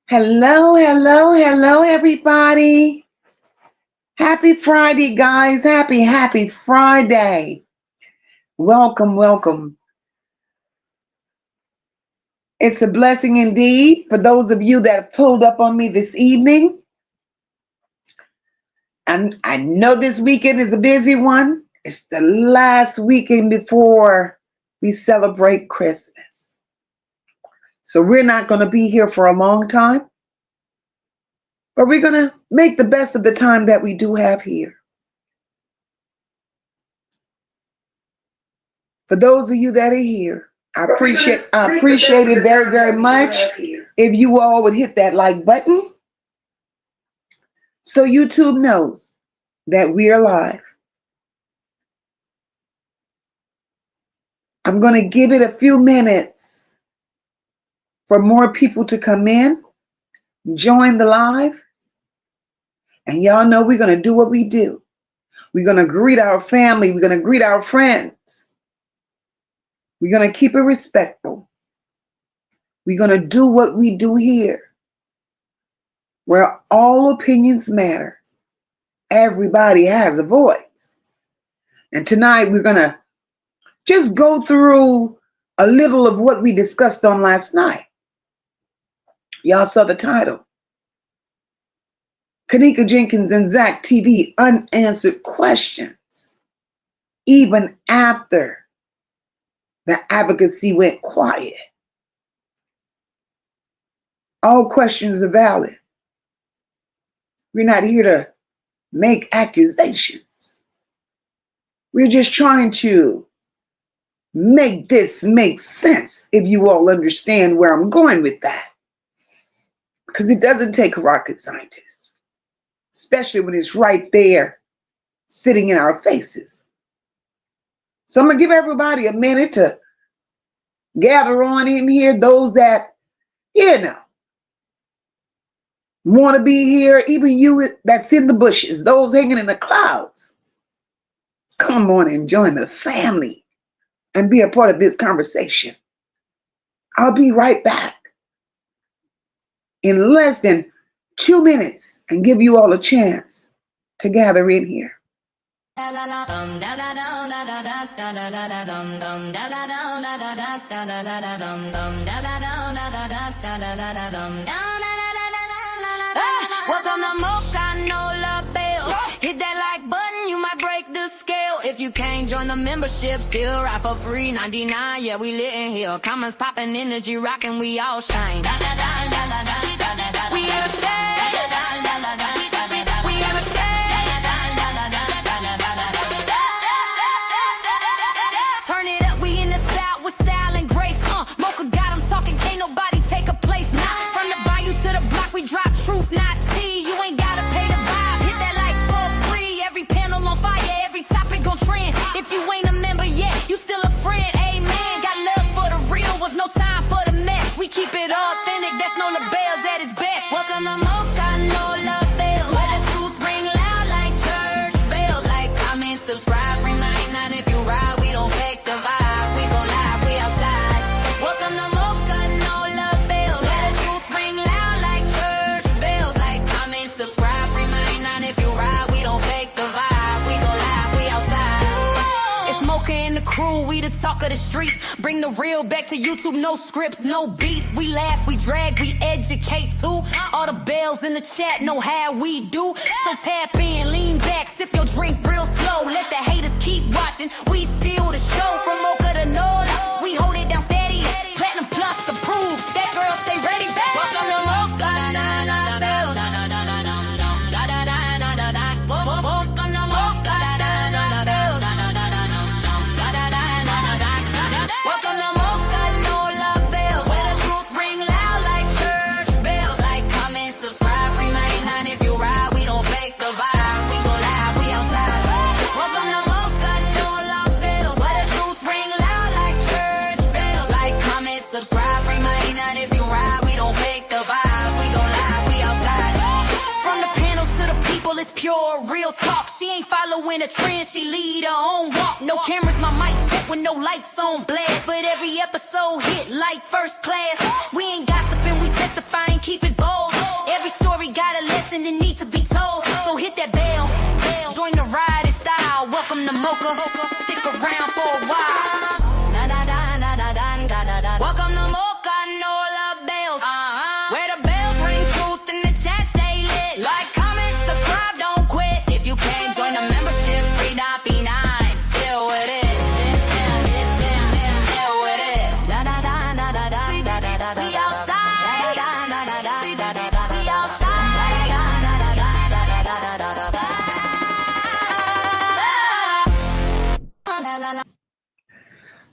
Hello, hello, hello, everybody. Happy Friday, guys. Happy Friday. Welcome, welcome. It's a blessing indeed for those of you that have pulled up on me this evening. And I know this weekend is a busy one. It's the last weekend before we celebrate Christmas. So we're not going to be here for a long time. But we're going to make the best of the time that we do have here. For those of you that are here, I appreciate it very, very much if you all would hit that like button so YouTube knows that we're live. I'm going to give it a few minutes for more people to come in, join the live. And y'all know we're going to do what we do. We're going to greet our family. We're going to greet our friends. We're going to keep it respectful. We're going to do what we do here, where all opinions matter. Everybody has a voice. And tonight we're going to just go through a little of what we discussed on last night. Y'all saw the title. Kenneka Jenkins and ZackTV unanswered questions, even after the advocacy went quiet. All questions are valid. We're not here to make accusations. We're just trying to make this make sense, if you all understand where I'm going with that. Because it doesn't take rocket scientists, especially when it's right there sitting in our faces. So I'm going to give everybody a minute to gather on in here. Those that, want to be here, even you that's in the bushes, those hanging in the clouds. Come on and join the family and be a part of this conversation. I'll be right back in less than 2 minutes and give you all a chance to gather in here. Welcome to MOCA, no love bells. Hit that like button, you might break the scale. If you can't join the membership, still ride for free. 99, yeah, we lit in here. Comments popping, energy rocking, we all shine. We here to stay. We here to stay. Turn it up, we in the South with style and grace. MOCA got 'em talking, can't nobody take a place. Nah, from the bayou to the block, we drop truth, not tea. You ain't gotta pay the vibe, hit that like for free. Every panel on fire, every topic gon' trend. If you ain't a member yet, you still a friend, amen. Got love for the real, was no time for the mess. We keep it authentic, that's no labels at its best. Welcome to MOCA, no love bells. Where the truth ring loud like church bells. Like, comment, subscribe, free 99 if you ride. We don't fake the vibe, we gon' live, we outside. Welcome to MOCA, no love bells. Where the truth ring loud like church bells. Like, comment, subscribe, free 99 if you ride. We don't fake the vibe, we gon' live, we outside. It's MOCA and the crew, we the talk of the streets. Bring the real back to YouTube, no scripts, no beats. We laugh, we drag, we educate too. All the bells in the chat know how we do. So tap in, lean back, sip your drink real slow. Let the haters keep watching, we steal the show. From MOCA to NOLA, we hold it down steady. Platinum plus approved, that girl stay ready. Welcome to MOCA, na na bells. Welcome to MOCA, na na bells. Welcome to MOCA, no love bells. Where the truth ring loud like church bells. Like, comment, subscribe, free 99 if you ride. We don't fake the vibe, we gon' live, we outside. Welcome to MOCA, no love bells. Where the truth ring loud like church bells. Like, comment, subscribe, free 99 if you ride. We don't fake the vibe, we gon' live, we outside. From the panel to the people, it's pure, real talk. She ain't following a trend, she lead her own walk. No cameras, my mic check with no lights on blast. But every episode hit like first class. We ain't gossiping, we testifying, keep it bold. Every story got a lesson that need to be told. So hit that bell, join the ride in style. Welcome to MOCA, stick around for a while. Welcome to MOCA, no love bells. Where the bells ring, truth in the chat stay lit. Like, comment, subscribe, don't quit. If you can't join the membership, free not be nice. Still with it. Still with it. We outside. We outside.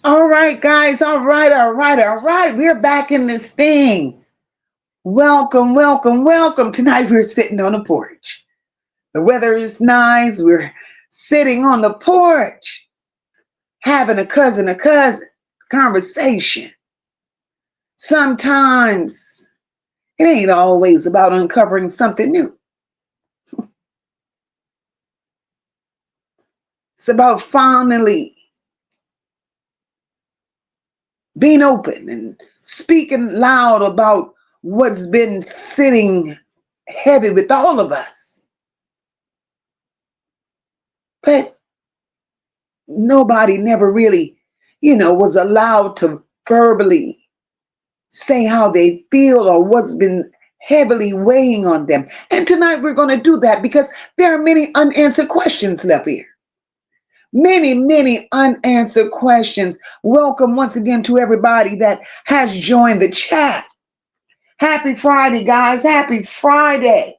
All right, guys. All right. We're back in this thing. Welcome. Tonight we're sitting on the porch. The weather is nice. We're sitting on the porch, having a cousin conversation. Sometimes it ain't always about uncovering something new. It's about finally being open and speaking loud about what's been sitting heavy with all of us. But nobody never really, was allowed to verbally say how they feel or what's been heavily weighing on them. And tonight we're going to do that because there are many unanswered questions left here. Many unanswered questions. Welcome once again to everybody that has joined the chat. Happy Friday, guys. Happy Friday.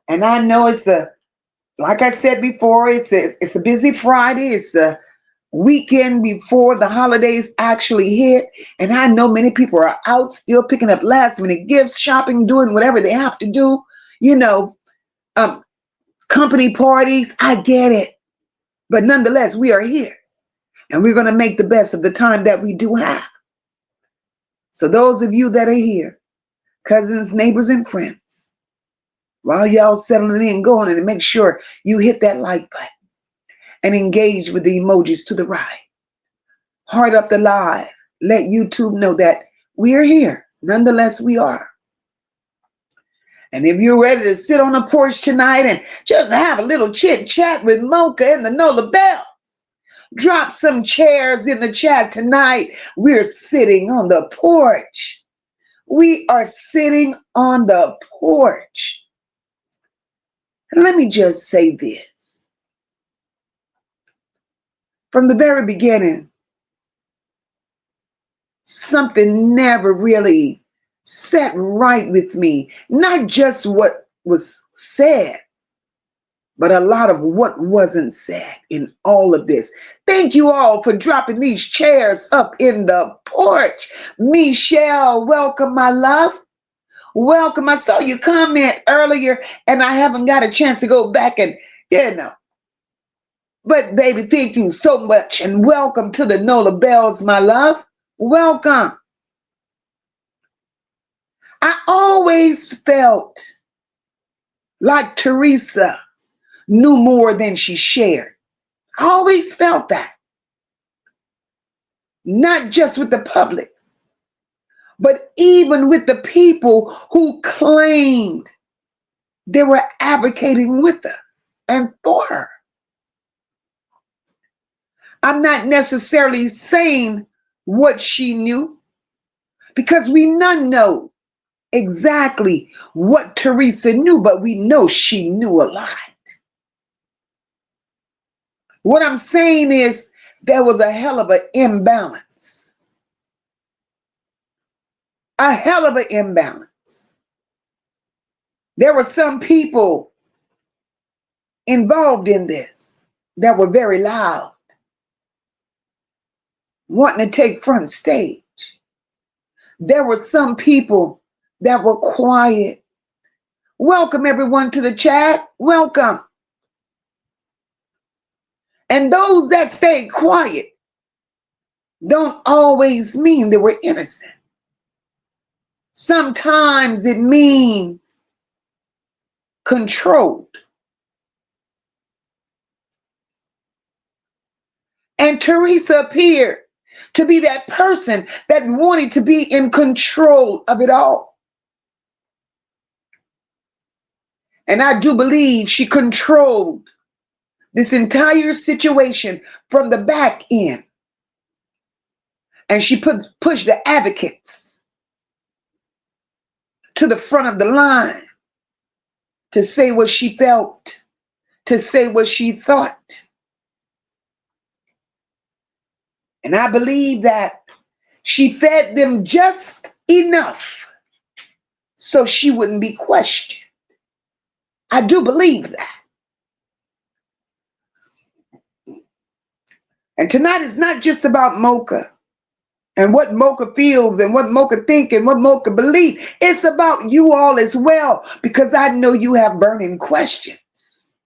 And I know like I said before, it's a busy Friday. It's a weekend before the holidays actually hit. And I know many people are out still picking up last minute gifts, shopping, doing whatever they have to do. Company parties. I get it. But nonetheless, we are here and we're going to make the best of the time that we do have. So those of you that are here, cousins, neighbors, and friends, while y'all settling in, go on and make sure you hit that like button and engage with the emojis to the right. Heart up the live. Let YouTube know that we are here. Nonetheless, we are. And if you're ready to sit on the porch tonight and just have a little chit chat with MOCA and the Nola Bells, drop some chairs in the chat tonight. We're sitting on the porch. We are sitting on the porch. And let me just say this. From the very beginning, something never really set right with me. Not just what was said, but a lot of what wasn't said in all of this. Thank you all for dropping these chairs up in the porch. Michelle, welcome, my love. Welcome. I saw you comment earlier and I haven't got a chance to go back and, But baby, thank you so much and welcome to the Nola Bells, my love. Welcome. I always felt like Teresa knew more than she shared. I always felt that. Not just with the public, but even with the people who claimed they were advocating with her and for her. I'm not necessarily saying what she knew because we none know exactly what Teresa knew, but we know she knew a lot. What I'm saying is there was a hell of an imbalance. A hell of an imbalance. There were some people involved in this that were very loud, wanting to take front stage. There were some people that were quiet. Welcome everyone to the chat. Welcome. And those that stayed quiet don't always mean they were innocent. Sometimes it means controlled. And Teresa appeared to be that person that wanted to be in control of it all. And I do believe she controlled this entire situation from the back end. And she pushed the advocates to the front of the line to say what she felt, to say what she thought. And I believe that she fed them just enough so she wouldn't be questioned. I do believe that. And tonight is not just about MOCA and what MOCA feels and what MOCA think and what MOCA believe. It's about you all as well, because I know you have burning questions.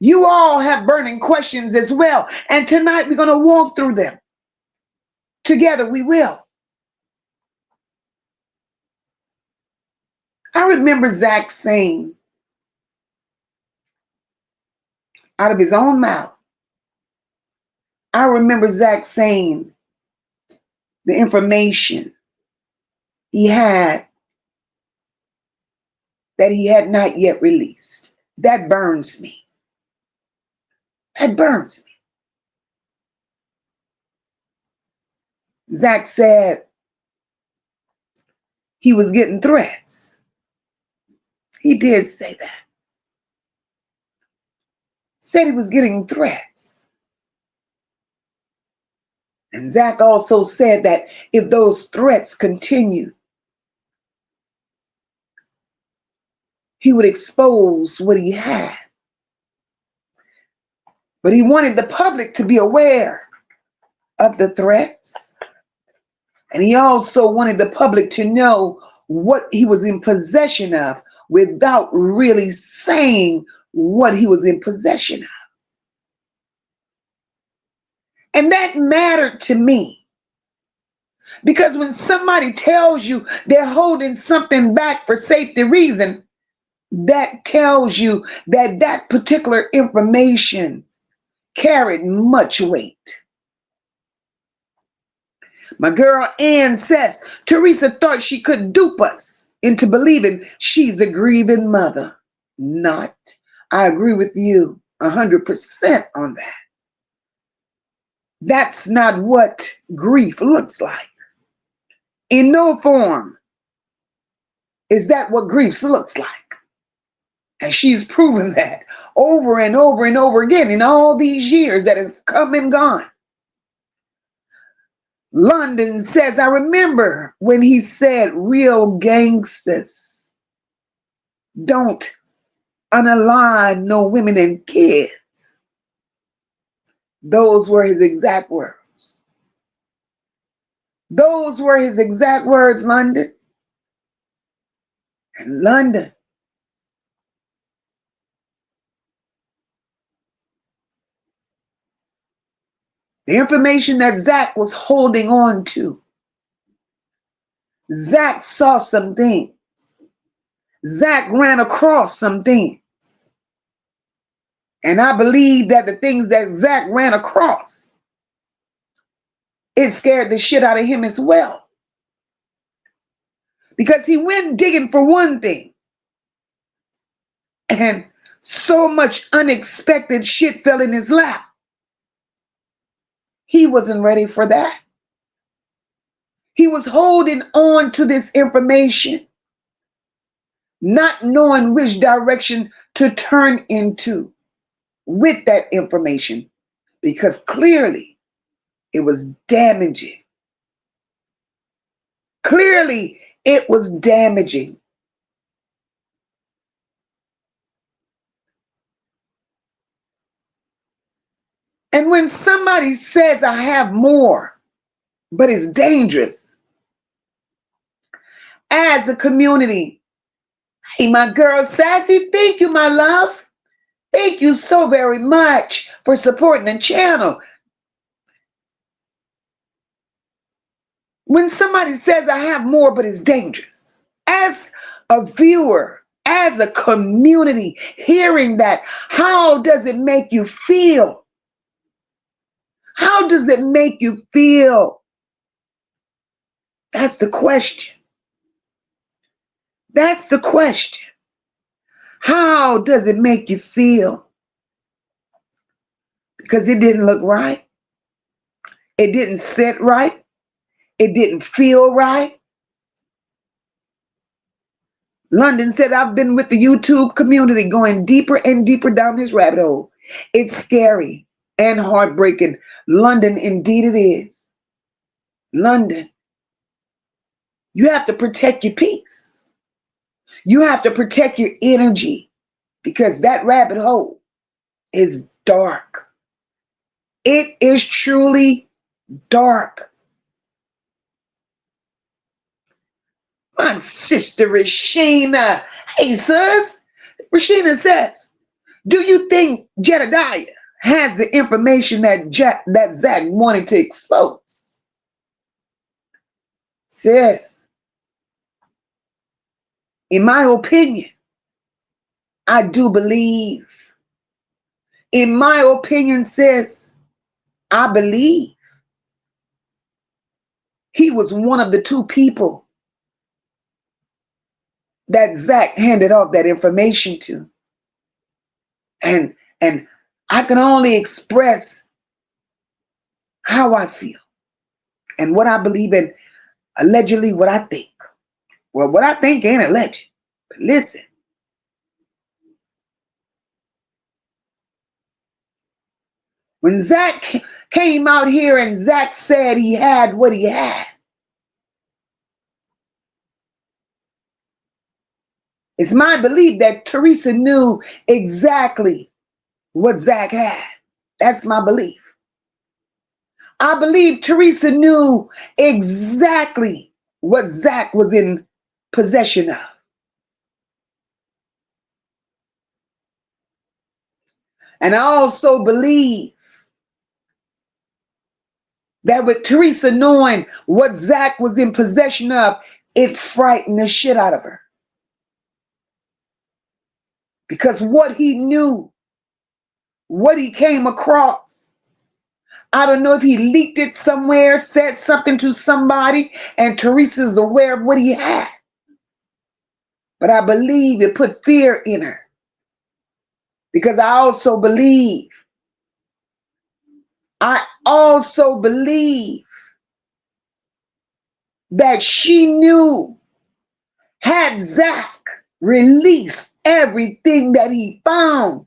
You all have burning questions as well. And tonight we're going to walk through them. Together we will. I remember Zach saying out of his own mouth, I remember Zach saying the information he had that he had not yet released. That burns me. That burns me. Zach said he was getting threats. He did say that. Said he was getting threats. And Zach also said that if those threats continued, he would expose what he had. But he wanted the public to be aware of the threats. And he also wanted the public to know what he was in possession of without really saying what he was in possession of. And that mattered to me. Because when somebody tells you they're holding something back for safety reason, that tells you that that particular information carried much weight. My girl Ann says, Teresa thought she could dupe us into believing she's a grieving mother. Not. I agree with you 100% on that. That's not what grief looks like. In no form is that what grief looks like. And she's proven that over and over and over again in all these years that have come and gone. London says, I remember when he said real gangsters don't unalive no women and kids. Those were his exact words. Those were his exact words, London. And London, the information that Zach was holding on to, Zach saw some things. Zach ran across some things. And I believe that the things that Zach ran across, it scared the shit out of him as well. Because he went digging for one thing. And so much unexpected shit fell in his lap. He wasn't ready for that. He was holding on to this information, not knowing which direction to turn into with that information, because clearly it was damaging. Clearly it was damaging. And when somebody says, I have more, but it's dangerous, as a community, hey, my girl Sassy, thank you, my love. Thank you so very much for supporting the channel. When somebody says, I have more, but it's dangerous, as a viewer, as as a community, hearing that, how does it make you feel? How does it make you feel? That's the question. That's the question. How does it make you feel? Because it didn't look right. It didn't sit right. It didn't feel right. London said, I've been with the YouTube community going deeper and deeper down this rabbit hole. It's scary and heartbreaking. London, indeed it is. London, you have to protect your peace. You have to protect your energy because that rabbit hole is dark. It is truly dark. My sister Rashina. Hey, sis. Rashina says, do you think Jedediah has the information that Zach wanted to expose? Sis, in my opinion, I do believe. In my opinion, sis, I believe he was one of the two people that Zach handed off that information to. And I can only express how I feel and what I believe in, allegedly what I think. Well, what I think ain't alleged. But listen, when Zach came out here and Zach said he had what he had, it's my belief that Teresa knew exactly what Zach had. That's my belief. I believe Teresa knew exactly what Zach was in possession of. And I also believe that with Teresa knowing what Zach was in possession of, it frightened the shit out of her. Because what he knew, what he came across, I don't know if he leaked it somewhere, said something to somebody, and Teresa's aware of what he had. But I believe it put fear in her. Because I also believe that she knew, had Zach released everything that he found,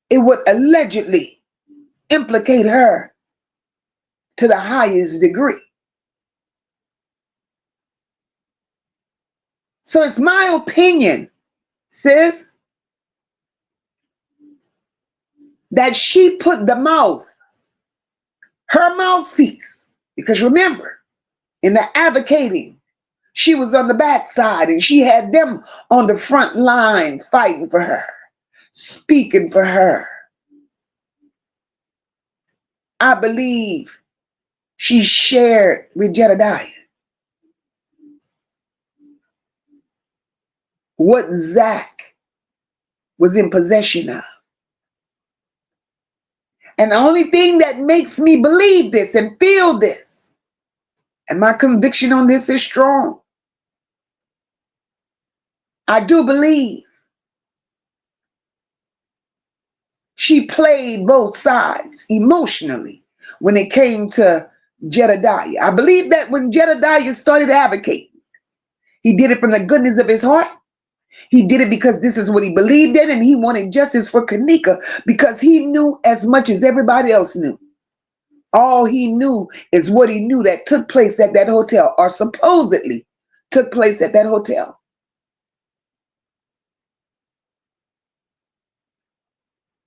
it would allegedly implicate her to the highest degree. So it's my opinion, sis, that she put her mouthpiece, because remember, in the advocating, she was on the backside and she had them on the front line fighting for her, speaking for her. I believe she shared with Jedediah what Zach was in possession of. And the only thing that makes me believe this and feel this, and my conviction on this is strong, I do believe she played both sides emotionally when it came to Jedediah. I believe that when Jedediah started advocating, he did it from the goodness of his heart. He did it because this is what he believed in, and he wanted justice for Kenneka because he knew as much as everybody else knew. All he knew is what he knew that took place at that hotel, or supposedly took place at that hotel.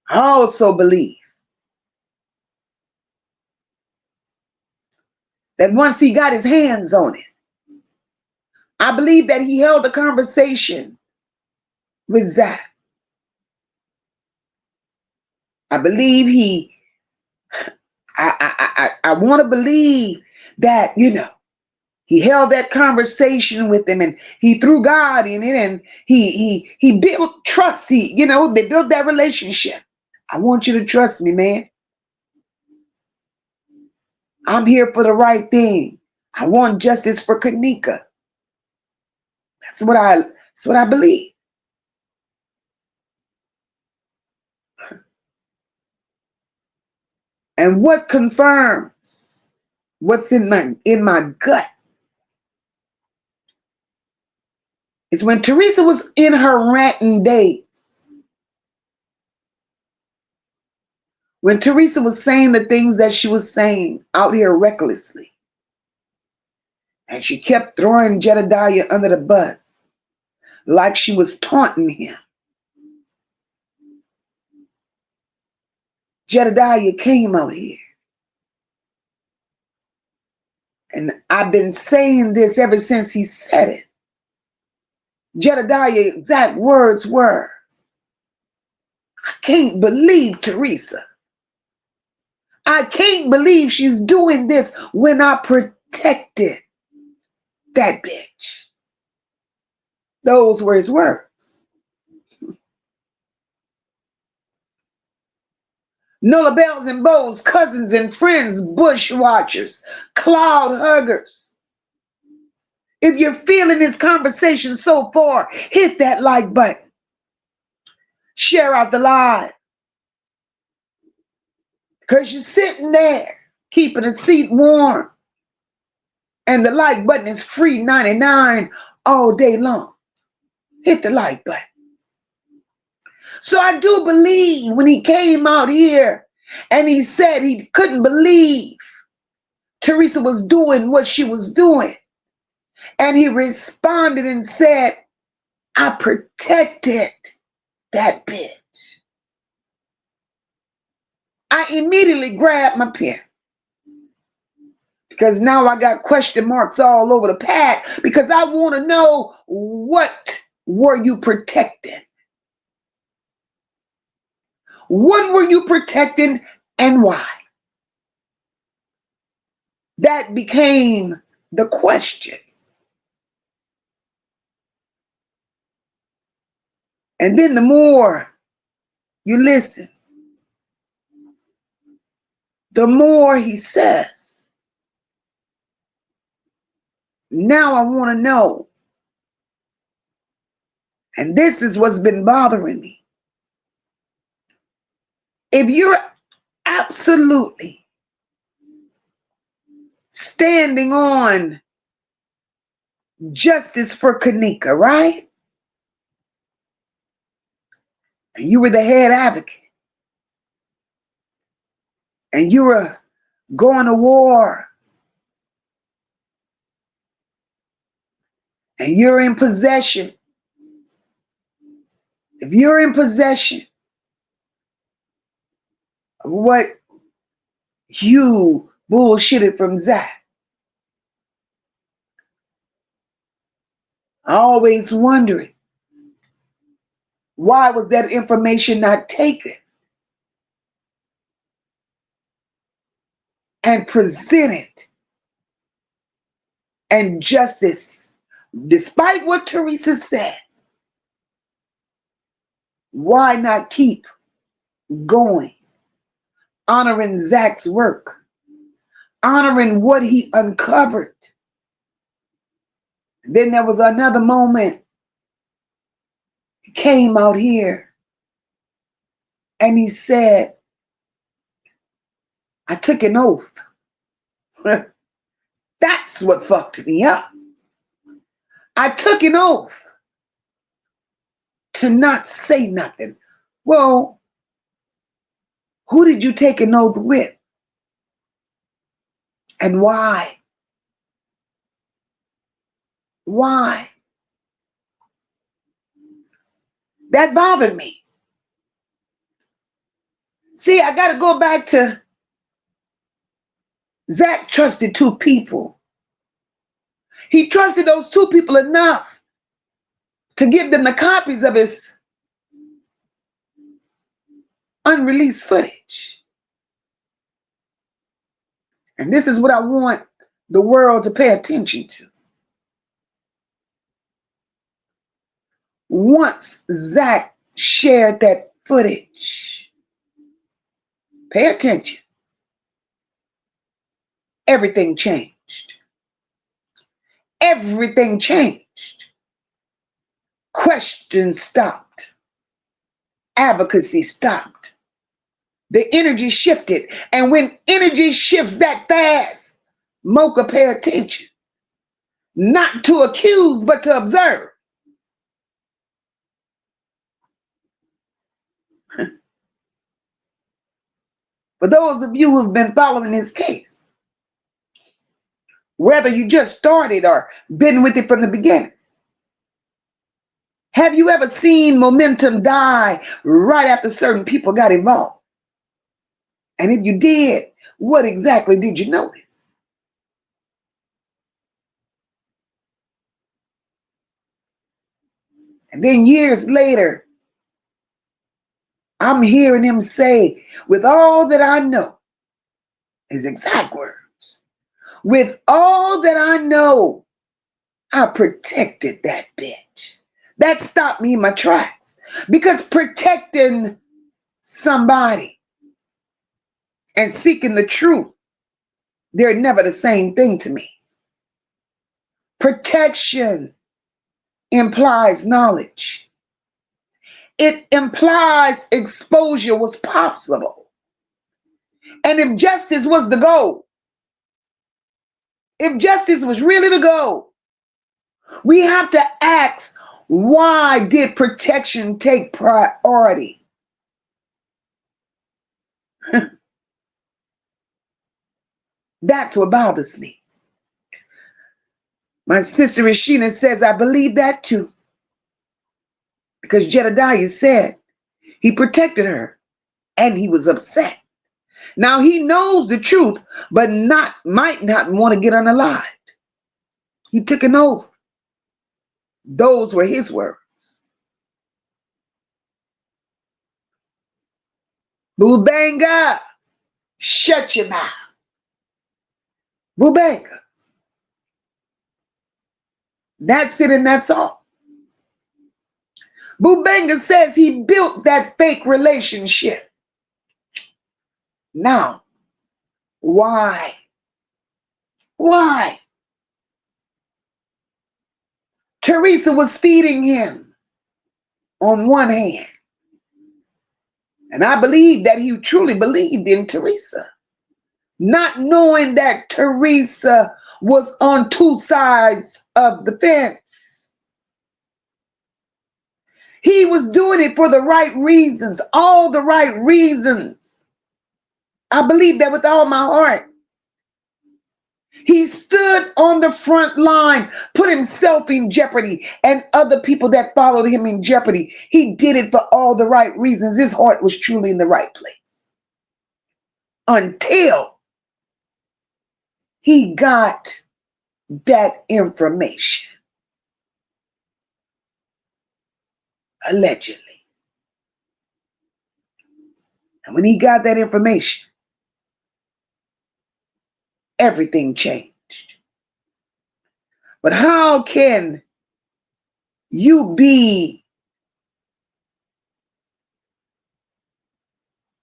I also believe that once he got his hands on it, I believe that he held a conversation with Zach. I believe I want to believe that, He held that conversation with him, and he threw God in it, and he built trust. They built that relationship. I want you to trust me, man. I'm here for the right thing. I want justice for Kenneka. That's what I believe. And what confirms what's in my gut is when Teresa was in her ranting days, when Teresa was saying the things that she was saying out here recklessly, and she kept throwing Jedediah under the bus like she was taunting him. Jedediah came out here. And I've been saying this ever since he said it. Jedediah's exact words were, I can't believe Teresa. I can't believe she's doing this when I protected that bitch. Those were his words. Nola Bells and Bows, cousins and friends, bush watchers, cloud huggers. If you're feeling this conversation so far, hit that like button. Share out the live. Because you're sitting there, keeping a seat warm. And the like button is free 99 all day long. Hit the like button. So I do believe when he came out here and he said he couldn't believe Teresa was doing what she was doing. And he responded and said, I protected that bitch. I immediately grabbed my pen. Because now I got question marks all over the pad. Because I want to know, what were you protecting? What were you protecting and why? That became the question. And then the more you listen, the more he says, now I want to know. And this is what's been bothering me. If you're absolutely standing on justice for Kenneka, right? And you were the head advocate. And you were going to war. And you're in possession. If you're in possession of what you bullshitted from Zach, I always wondered, why was that information not taken and presented and justice, despite what Teresa said, why not keep going, honoring Zach's work, honoring what he uncovered? Then there was another moment. He came out here and he said, I took an oath. That's what fucked me up. I took an oath to not say nothing. Well, who did you take an oath with? And why? Why? That bothered me. See, I got to go back to Zach trusted two people. He trusted those two people enough to give them the copies of his unreleased footage. And this is what I want the world to pay attention to. Once Zach shared that footage, pay attention, everything changed. Everything changed. Questions stopped. Advocacy stopped. The energy shifted. And when energy shifts that fast, MOCA, pay attention. Not to accuse, but to observe. For those of you who've been following this case, whether you just started or been with it from the beginning, have you ever seen momentum die right after certain people got involved? And if you did, what exactly did you notice? And then years later, I'm hearing him say, with all that I know, his exact words, with all that I know, I protected that bitch. That stopped me in my tracks. Because protecting somebody and seeking the truth, they're never the same thing to me. Protection implies knowledge. It implies exposure was possible. And if justice was the goal, if justice was really the goal, we have to ask, why did protection take priority? That's what bothers me. My sister Rashina says, I believe that too. Because Jedediah said he protected her and he was upset. Now he knows the truth, but might not want to get unalived. He took an oath. Those were his words. Bubanga, shut your mouth. Bubanga. That's it and that's all. Bubanga says he built that fake relationship. Now, why? Why? Teresa was feeding him on one hand. And I believe that he truly believed in Teresa. Not knowing that Teresa was on two sides of the fence. He was doing it for the right reasons, all the right reasons. I believe that with all my heart. He stood on the front line, put himself in jeopardy, and other people that followed him in jeopardy. He did it for all the right reasons. His heart was truly in the right place. Until he got that information. Allegedly. And when he got that information, everything changed. But how can you be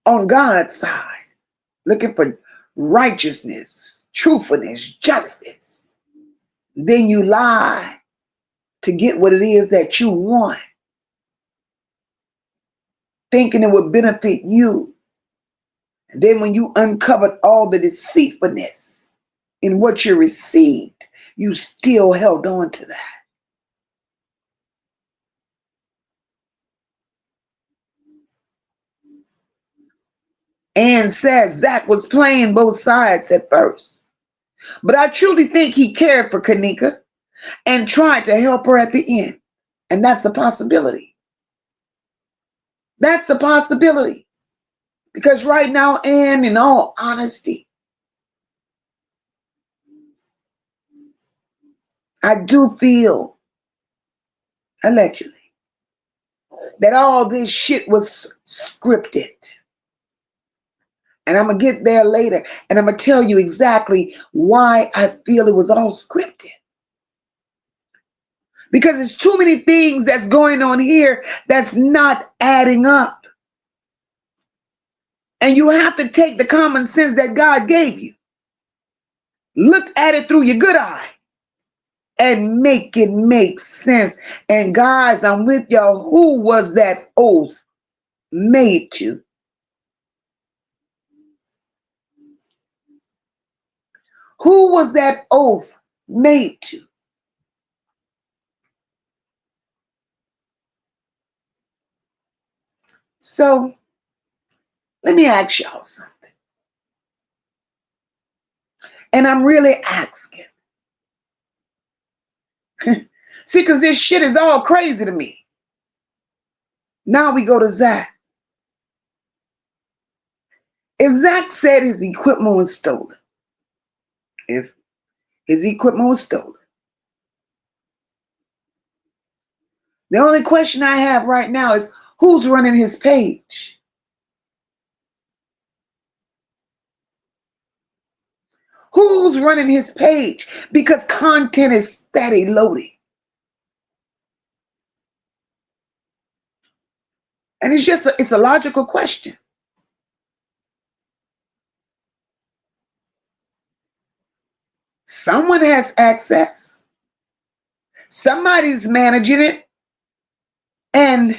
on God's side, looking for righteousness, truthfulness, justice, then you lie to get what it is that you want, thinking it would benefit you? And then when you uncovered all the deceitfulness in what you received, you still held on to that. Ann says Zach was playing both sides at first. But I truly think he cared for Kenneka and tried to help her at the end. And that's a possibility. That's a possibility. Because right now, Ann, in all honesty, I do feel, allegedly, that all this shit was scripted. And I'm going to get there later. And I'm going to tell you exactly why I feel it was all scripted. Because there's too many things that's going on here that's not adding up. And you have to take the common sense that God gave you. Look at it through your good eye and make it make sense. And guys, I'm with y'all. Who was that oath made to? Who was that oath made to? So let me ask y'all something. And I'm really asking. See, because this shit is all crazy to me. Now we go to Zach. If Zach said his equipment was stolen, if his equipment was stolen, the only question I have right now is who's running his page? Who's running his page? Because content is steady loading. And it's a logical question. Someone has access. Somebody's managing it. And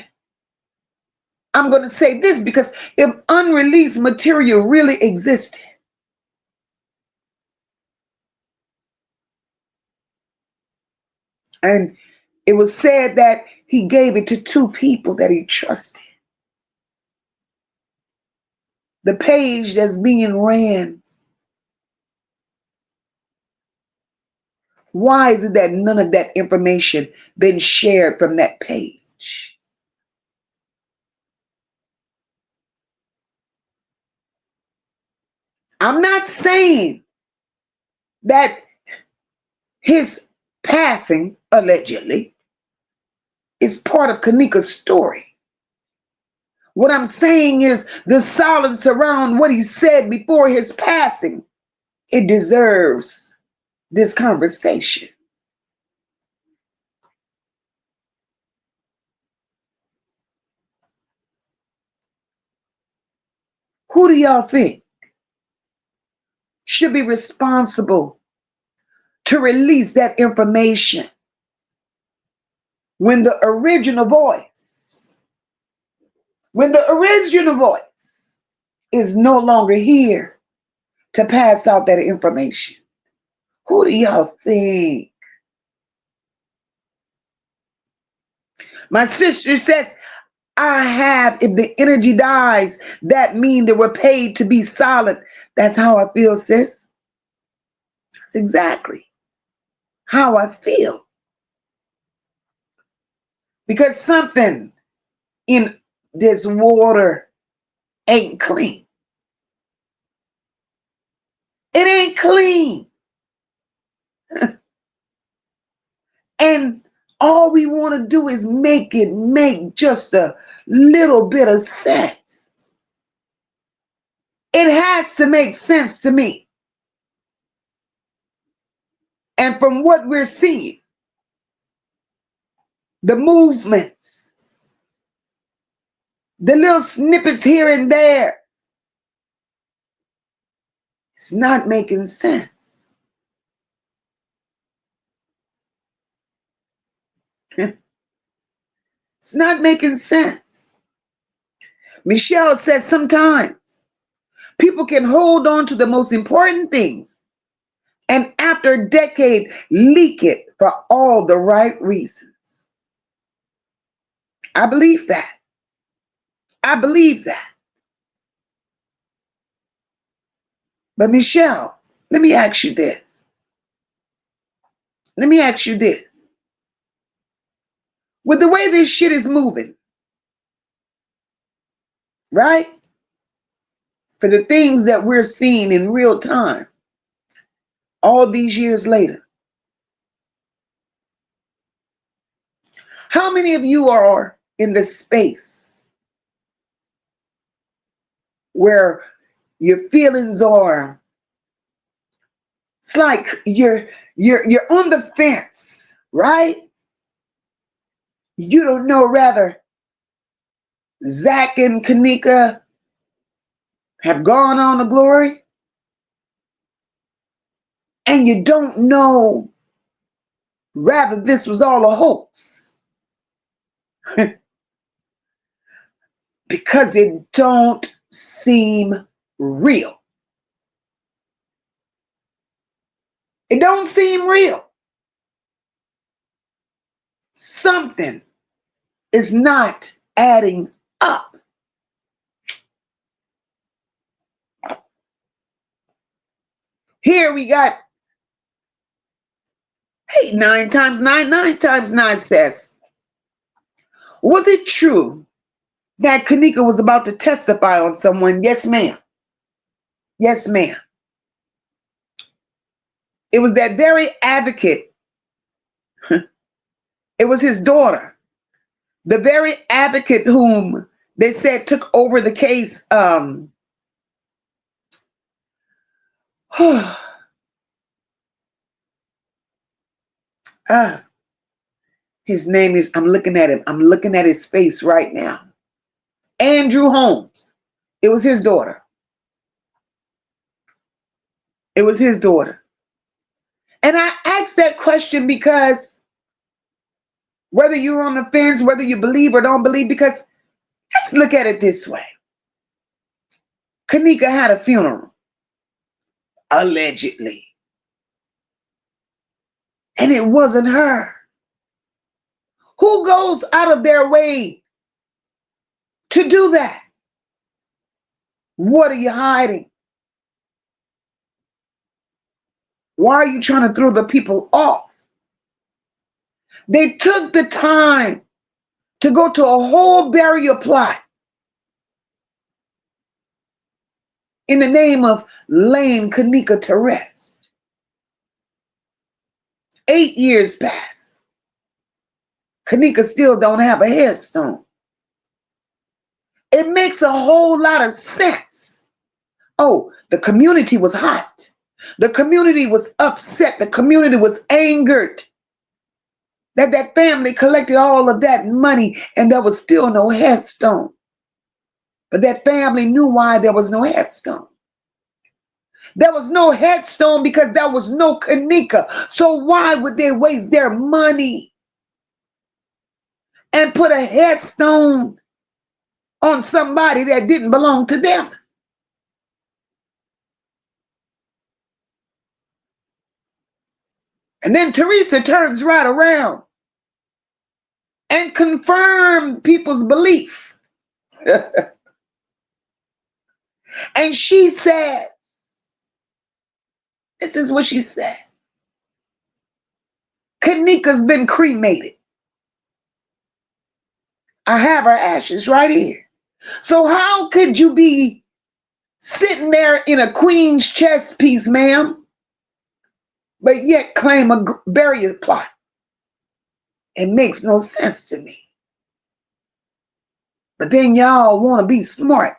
I'm going to say this because if unreleased material really existed, and it was said that he gave it to two people that he trusted, the page that's being ran, why is it that none of that information been shared from that page? I'm not saying that his passing, allegedly, is part of Kenneka's story. What I'm saying is the silence around what he said before his passing, it deserves this conversation. Who do y'all think should be responsible to release that information when the original voice is no longer here to pass out that information? Who do y'all think? My sister says, if the energy dies, that means they were paid to be silent. That's how I feel, sis. That's exactly how I feel. Because something in this water ain't clean. It ain't clean. And all we want to do is make just a little bit of sense. It has to make sense to me. And from what we're seeing, the movements, the little snippets here and there, it's not making sense. It's not making sense. Michelle says sometimes people can hold on to the most important things and after a decade leak it for all the right reasons. I believe that. I believe that. But Michelle, let me ask you this. Let me ask you this. With the way this shit is moving, right? For the things that we're seeing in real time, all these years later, how many of you are in the space where Your feelings are, it's like you're on the fence, right? You don't know whether Zach and Kenneka have gone on to glory, and you don't know whether this was all a hoax because it don't seem real. It don't seem real. Something is not adding up. Here we got 8, 9 times 9, 9 times 9 says, was it true that Kenneka was about to testify on someone? Yes, ma'am. Yes, ma'am. It was that very advocate. It was his daughter. The very advocate whom they said took over the case. His name is, I'm looking at him. I'm looking at his face right now. Andrew Holmes. It was his daughter. It was his daughter. And I asked that question because whether you're on the fence, whether you believe or don't believe, because let's look at it this way. Kenneka had a funeral, allegedly. And it wasn't her. Who goes out of their way to do that? What are you hiding? Why are you trying to throw the people off? They took the time to go to a whole burial plot in the name of laying Kenneka to rest. 8 years pass. Kenneka still don't have a headstone. It makes a whole lot of sense. Oh, the community was hot. The community was upset. The community was angered that that family collected all of that money and there was still no headstone. But that family knew why there was no headstone. There was no headstone because there was no Kenneka. So why would they waste their money and put a headstone on somebody that didn't belong to them? And then Teresa turns right around and confirmed people's belief. And she says, this is what she said. Kenneka's been cremated. I have her ashes right here. So how could you be sitting there in a queen's chess piece, ma'am, but yet claim a burial plot? It makes no sense to me. But then y'all want to be smart.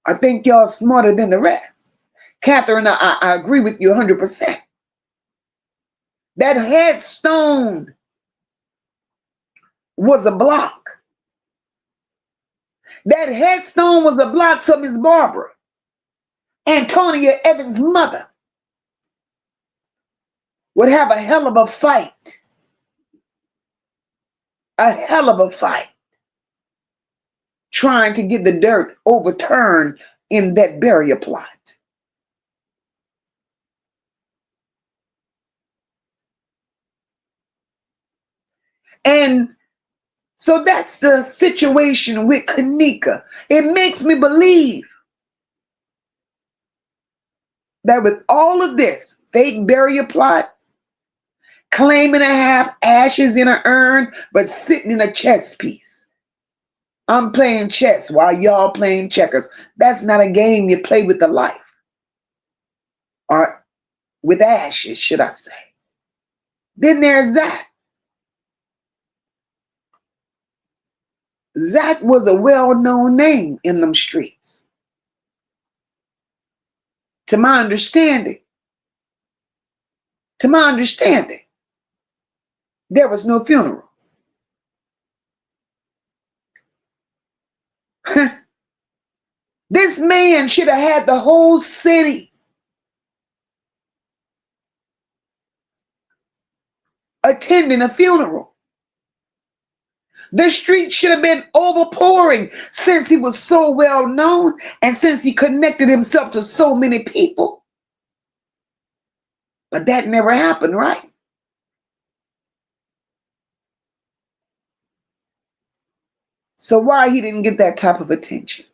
I think y'all smarter than the rest. Catherine, I agree with you 100%. That headstone was a block. That headstone was a block, so Miss Barbara, Antonia Evans' mother, would have a hell of a fight. A hell of a fight. Trying to get the dirt overturned in that burial plot. And so that's the situation with Kenneka. It makes me believe that with all of this fake burial plot, claiming to have ashes in an urn, but sitting in a chess piece. I'm playing chess while y'all playing checkers. That's not a game you play with the life. Or with ashes, should I say. Then there's Zach. Zach was a well-known name in them streets. To my understanding, there was no funeral. This man should have had the whole city attending a funeral. The street should have been overpouring since he was so well known and since he connected himself to so many people. But that never happened, right? So why he didn't get that type of attention?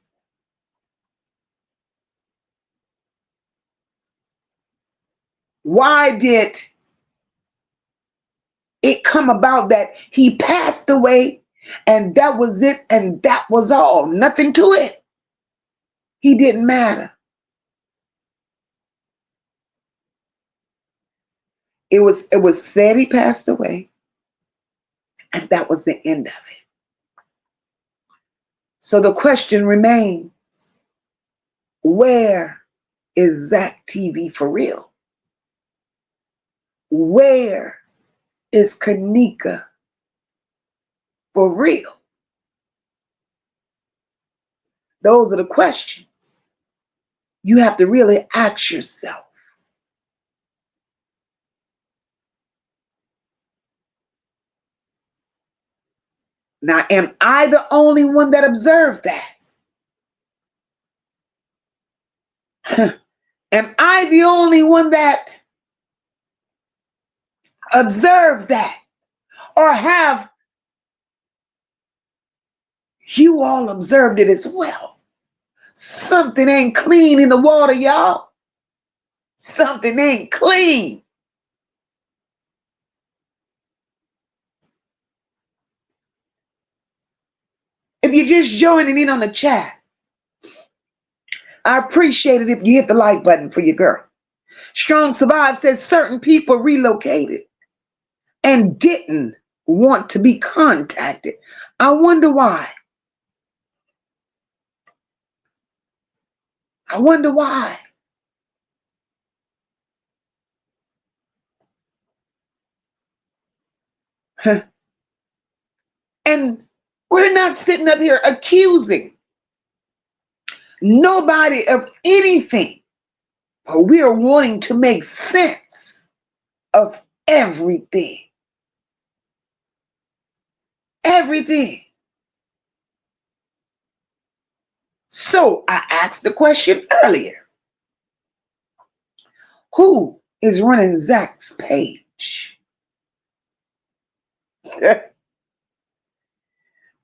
Why did it come about that he passed away and that was it and that was all? Nothing to it. He didn't matter. It was said he passed away and that was the end of it. So the question remains, where is ZackTV for real? Where is Kenneka for real? Those are the questions you have to really ask yourself. Now, am I the only one that observed that? Am I the only one that observed that? Or have you all observed it as well? Something ain't clean in the water, y'all. Something ain't clean. If you're just joining in on the chat, I appreciate it if you hit the like button for your girl. Strong Survive says certain people relocated and didn't want to be contacted. I wonder why. I wonder why. And we're not sitting up here accusing nobody of anything, but we are wanting to make sense of everything. Everything. So I asked the question earlier. Who is running Zach's page?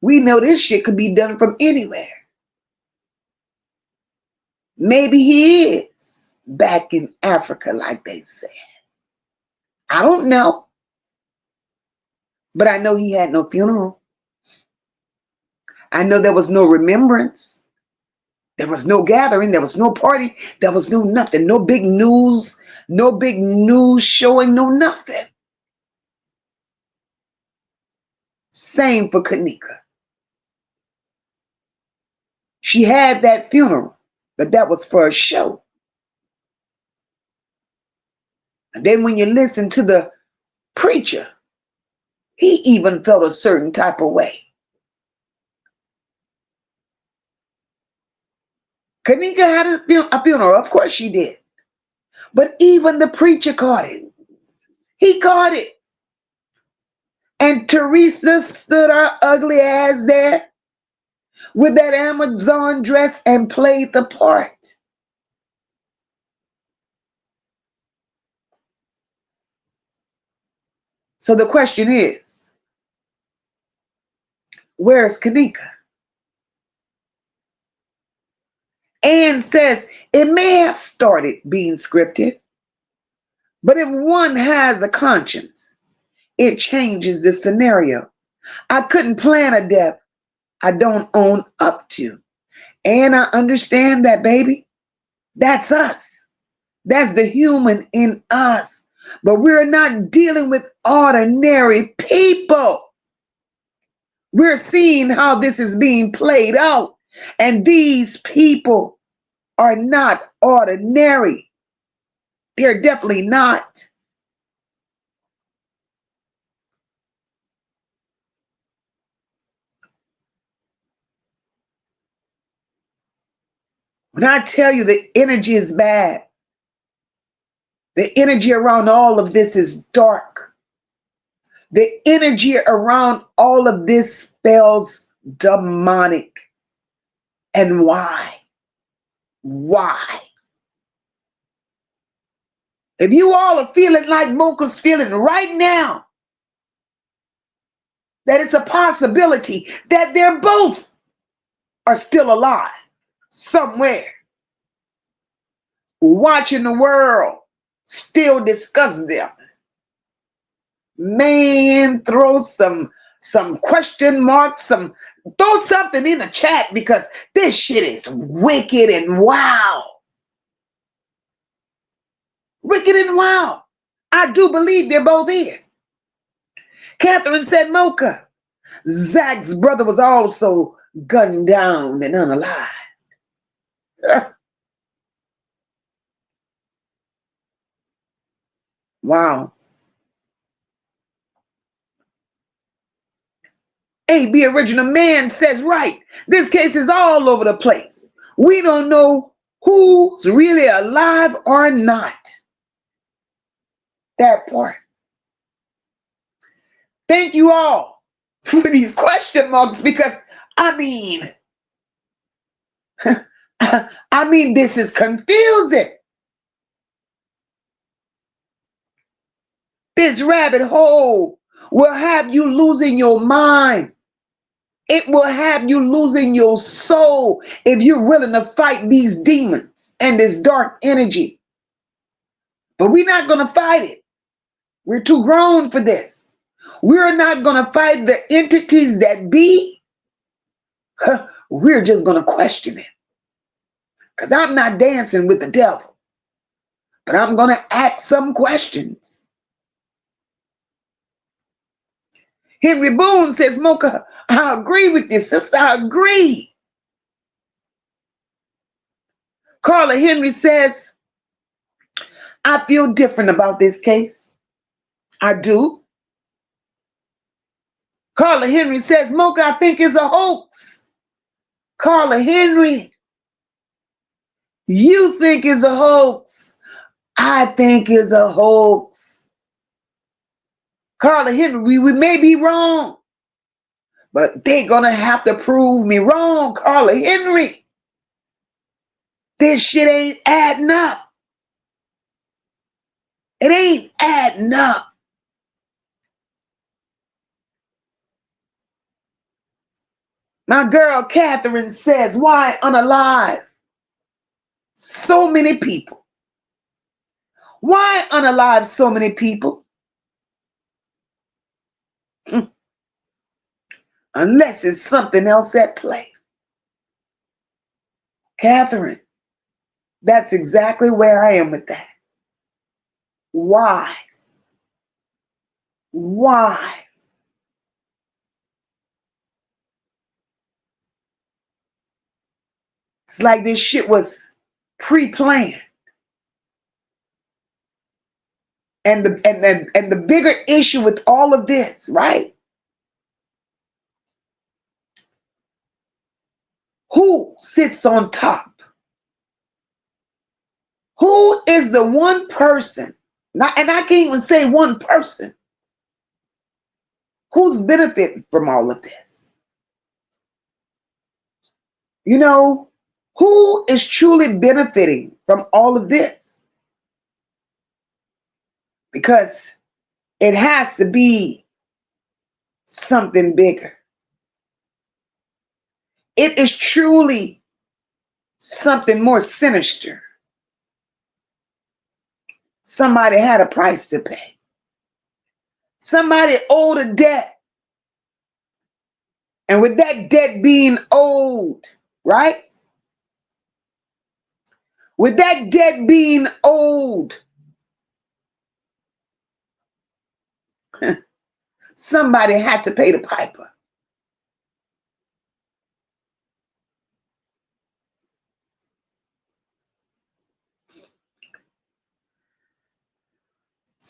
We know this shit could be done from anywhere. Maybe he is back in Africa, like they said. I don't know. But I know he had no funeral. I know there was no remembrance. There was no gathering. There was no party. There was no nothing. No big news. No big news showing. No nothing. Same for Kenneka. She had that funeral, but that was for a show. And then when you listen to the preacher, he even felt a certain type of way. Kenneka had a funeral, of course she did. But even the preacher caught it. He caught it. And Teresa stood her ugly ass there with that Amazon dress and played the part. So the question is, where's Kenneka? Ann says it may have started being scripted, but if one has a conscience, it changes the scenario. I couldn't plan a death I don't own up to. And I understand that, baby. That's us. That's the human in us. But we're not dealing with ordinary people. We're seeing how this is being played out. And these people are not ordinary. They're definitely not. When I tell you the energy is bad, the energy around all of this is dark. The energy around all of this spells demonic. And why? Why? If you all are feeling like MOCA's feeling right now, that it's a possibility that they're both are still alive somewhere, watching the world still discuss them. Man, throw some question marks, throw something in the chat, because this shit is wicked and wow. Wicked and wow. I do believe they're both here. Catherine said, MOCA, Zach's brother was also gunned down and unalive. Wow. AB Original Man says, right, this case is all over the place. We don't know who's really alive or not. That part. Thank you all for these question marks, because I mean, this is confusing. This rabbit hole will have you losing your mind. It will have you losing your soul if you're willing to fight these demons and this dark energy. But we're not going to fight it. We're too grown for this. We're not going to fight the entities that be. We're just going to question it. Because I'm not dancing with the devil. But I'm going to ask some questions. Henry Boone says, MOCA, I agree with you, sister. I agree. Carla Henry says, I feel different about this case. I do. Carla Henry says, MOCA, I think it's a hoax. Carla Henry, you think it's a hoax. I think it's a hoax. Carla Henry, we may be wrong, but they're going to have to prove me wrong, Carla Henry. This shit ain't adding up. It ain't adding up. My girl Catherine says, why unalive so many people? Why unalive so many people? Unless it's something else at play. Catherine, that's exactly where I am with that. Why? Why? It's like this shit was pre-planned. And the bigger issue with all of this, right? Who sits on top? Who is the one person? And I can't even say one person. Who's benefiting from all of this? You know, who is truly benefiting from all of this? Because it has to be something bigger. It is truly something more sinister. Somebody had a price to pay. Somebody owed a debt. And with that debt being owed, right? With that debt being owed, somebody had to pay the piper.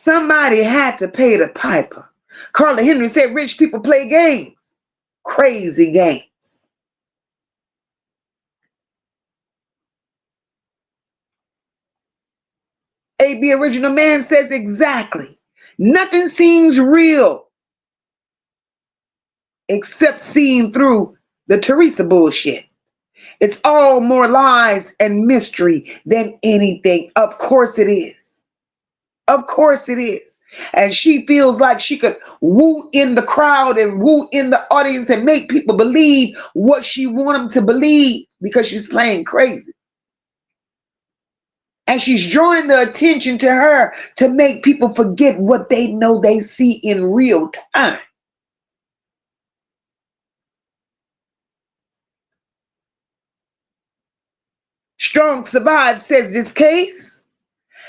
Somebody had to pay the piper. Carla Henry said rich people play games, crazy games. AB Original Man says exactly. Nothing seems real except seen through the Teresa bullshit. It's all more lies and mystery than anything. Of course it is. Of course it is. And she feels like she could woo in the crowd and woo in the audience and make people believe what she wants them to believe because she's playing crazy. And she's drawing the attention to her to make people forget what they know they see in real time. Strong Survive says this case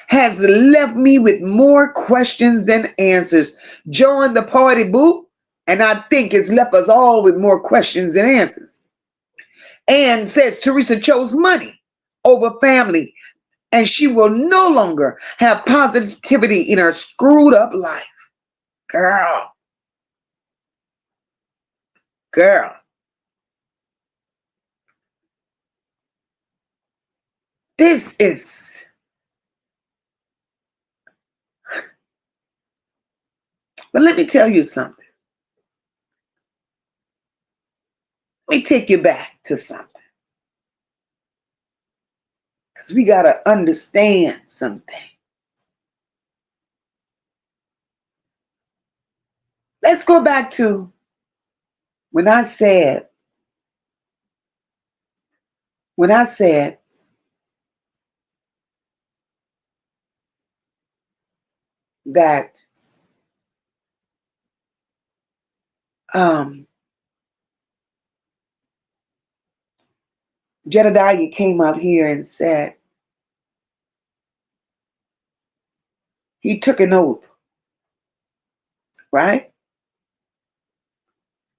has left me with more questions than answers. Join the party, boo. And I think it's left us all with more questions than answers. Ann says Teresa chose money over family, and she will no longer have positivity in her screwed up life. Girl. This is... But let me tell you something. Let me take you back to something. Because we got to understand something. Let's go back to when I said that Jedediah came out here and said he took an oath, right?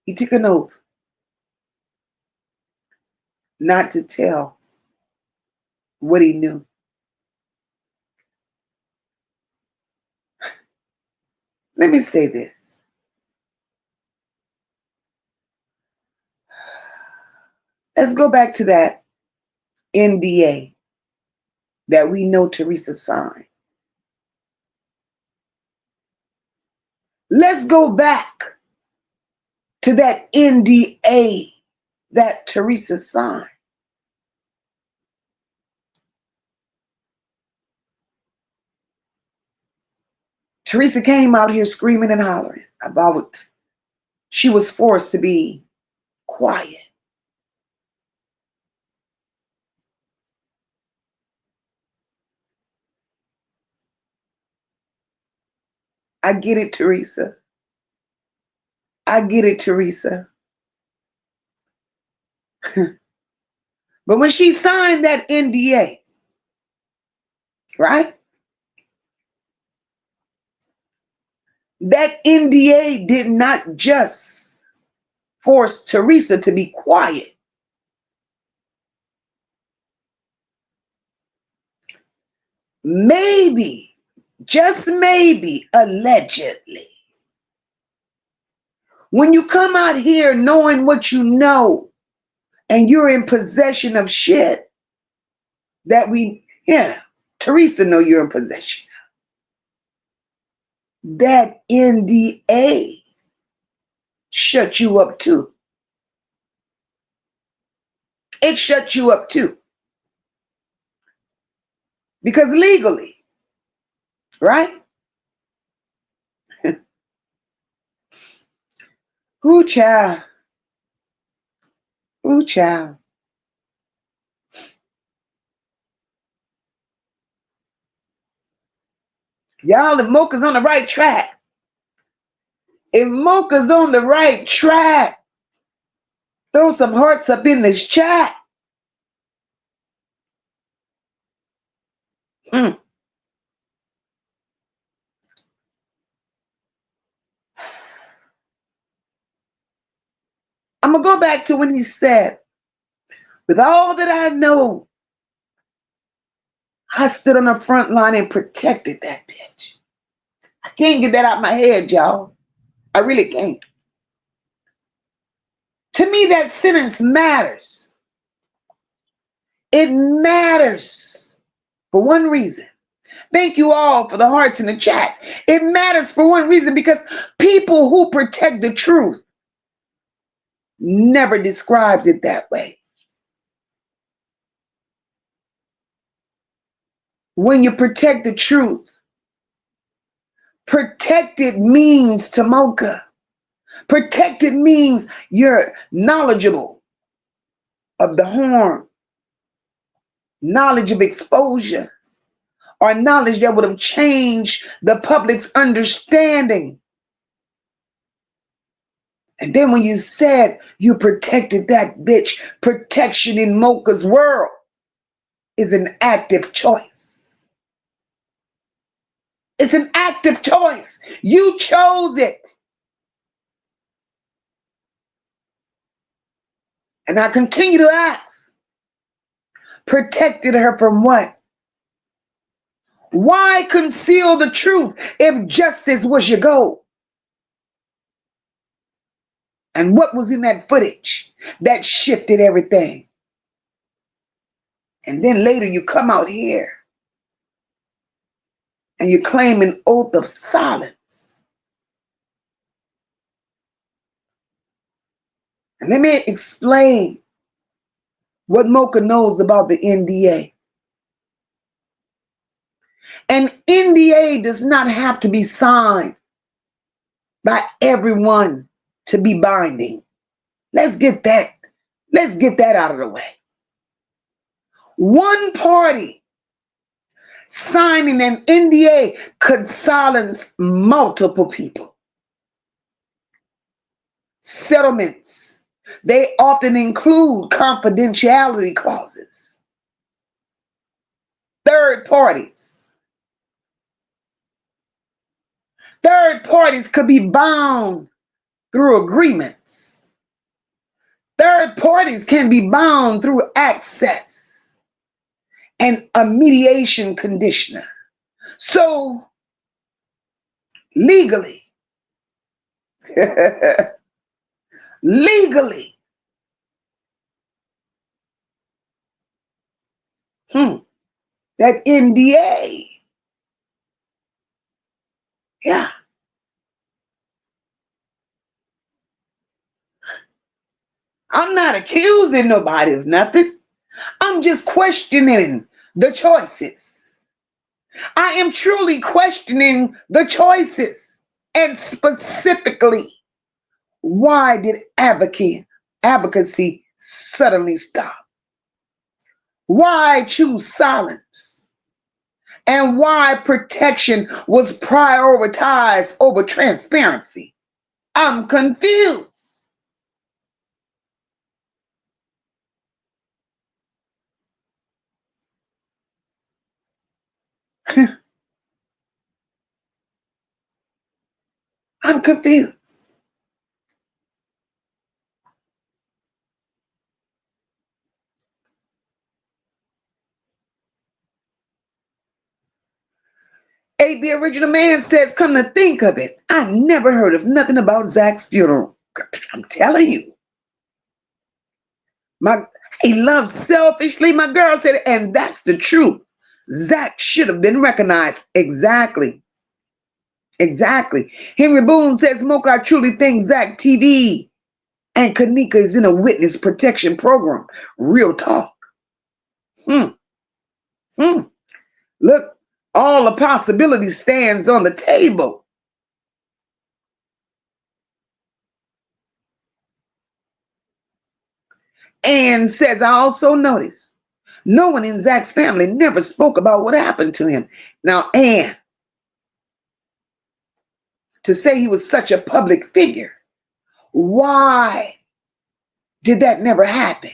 He took an oath not to tell what he knew. Let me say this. Let's go back to that NDA that we know Teresa signed. Let's go back to that NDA that Teresa signed. Teresa came out here screaming and hollering about she was forced to be quiet. I get it, Teresa. I get it, Teresa. But when she signed that NDA, right? That NDA did not just force Teresa to be quiet. Maybe, just maybe, allegedly, when you come out here knowing what you know and you're in possession of shit that Teresa know you're in possession of. That NDA shut you up too. It shut you up too. Because legally, right? Ooh, child. Ooh, child. Y'all, if MOCA's on the right track, if MOCA's on the right track, throw some hearts up in this chat. I'm going to go back to when he said, with all that I know, I stood on the front line and protected that bitch. Can't get that out of my head, y'all. I really can't. To me, that sentence matters. It matters for one reason. Thank you all for the hearts in the chat. It matters for one reason, because people who protect the truth never describes it that way. When you protect the truth, protected means to MOCA. Protected means you're knowledgeable of the harm, knowledge of exposure, or knowledge that would have changed the public's understanding. And then when you said you protected that bitch, protection in MOCA's world is an active choice. It's an active choice. You chose it. And I continue to ask, protected her from what? Why conceal the truth if justice was your goal? And what was in that footage that shifted everything? And then later you come out here and you claim an oath of silence. And let me explain what MOCA knows about the NDA. An NDA does not have to be signed by everyone to be binding. Let's get that out of the way. One party signing an NDA could silence multiple people. Settlements, they often include confidentiality clauses. Third parties could be bound through agreements. Third parties can be bound through access and a mediation conditioner. So legally, that NDA, yeah. I'm not accusing nobody of nothing. I'm just questioning the choices. I am truly questioning the choices. And specifically, why did advocacy suddenly stop? Why choose silence? And why protection was prioritized over transparency? I'm confused. I'm confused. AB Original Man says, come to think of it, I never heard of nothing about Zach's funeral. I'm telling you. He loves selfishly, my girl said, and that's the truth. Zach should have been recognized. Exactly. Henry Boone says, MOCA, I truly think ZackTV and Kenneka is in a witness protection program. Real talk. Look, all the possibility stands on the table. Ann says, I also noticed no one in Zach's family never spoke about what happened to him. Now, Ann, to say he was such a public figure, why did that never happen?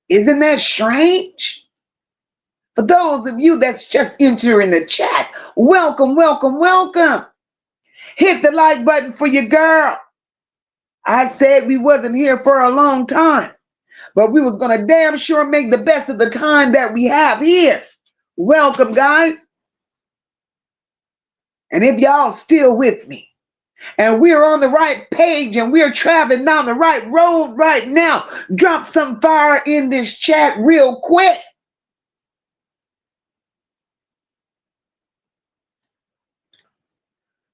Isn't that strange? For those of you that's just entering the chat, welcome. Hit the like button for your girl. I said we wasn't here for a long time, but we was gonna damn sure make the best of the time that we have here. Welcome, guys. And if y'all still with me, and we're on the right page and we're traveling down the right road right now, drop some fire in this chat real quick.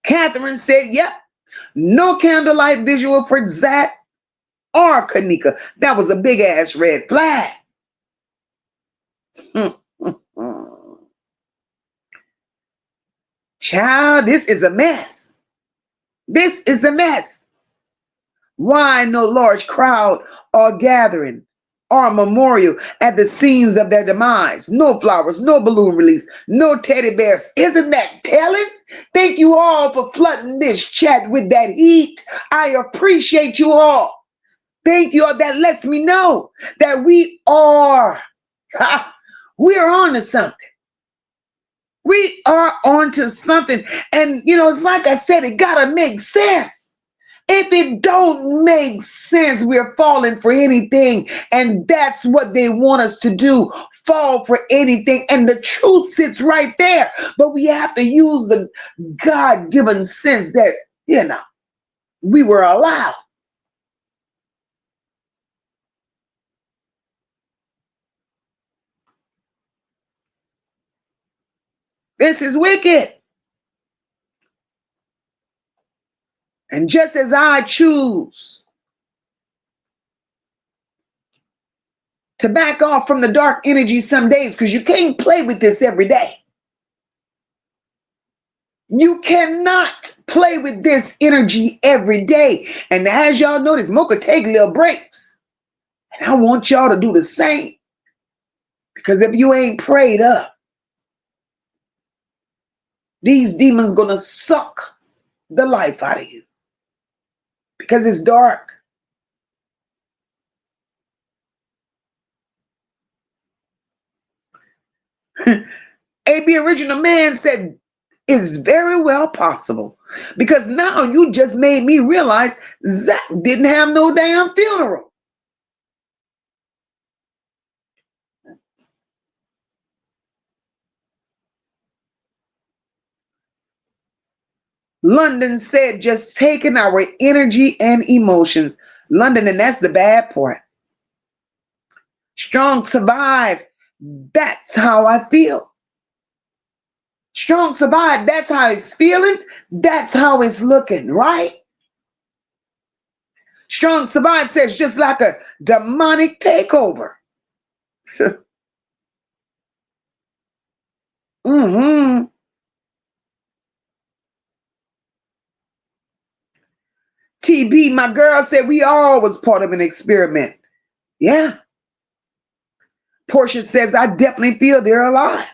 Catherine said, yep, no candlelight visual for Zach or Kenneka. That was a big ass red flag. Child, this is a mess. This is a mess. Why no large crowd or gathering or memorial at the scenes of their demise? No flowers, no balloon release, no teddy bears. Isn't that telling? Thank you all for flooding this chat with that heat. I appreciate you all. Thank you all. That lets me know that we're on to something. We are on to something. And, it's like I said, it got to make sense. If it don't make sense, we're falling for anything. And that's what they want us to do, fall for anything. And the truth sits right there. But we have to use the God-given sense that, we were allowed. This is wicked. And just as I choose to back off from the dark energy some days, because you can't play with this every day. You cannot play with this energy every day. And as y'all notice, MOCA take little breaks. And I want y'all to do the same. Because if you ain't prayed up, these demons gonna suck the life out of you. Because it's dark. AB Original Man said, it's very well possible. Because now you just made me realize Zach didn't have no damn funeral. London said, just taking our energy and emotions. London, and that's the bad part. Strong survive. That's how I feel. Strong survive. That's how it's feeling. That's how it's looking, right? Strong survive says just like a demonic takeover. Mm-hmm. TB, my girl said we all was part of an experiment. Yeah. Portia says, I definitely feel they're alive.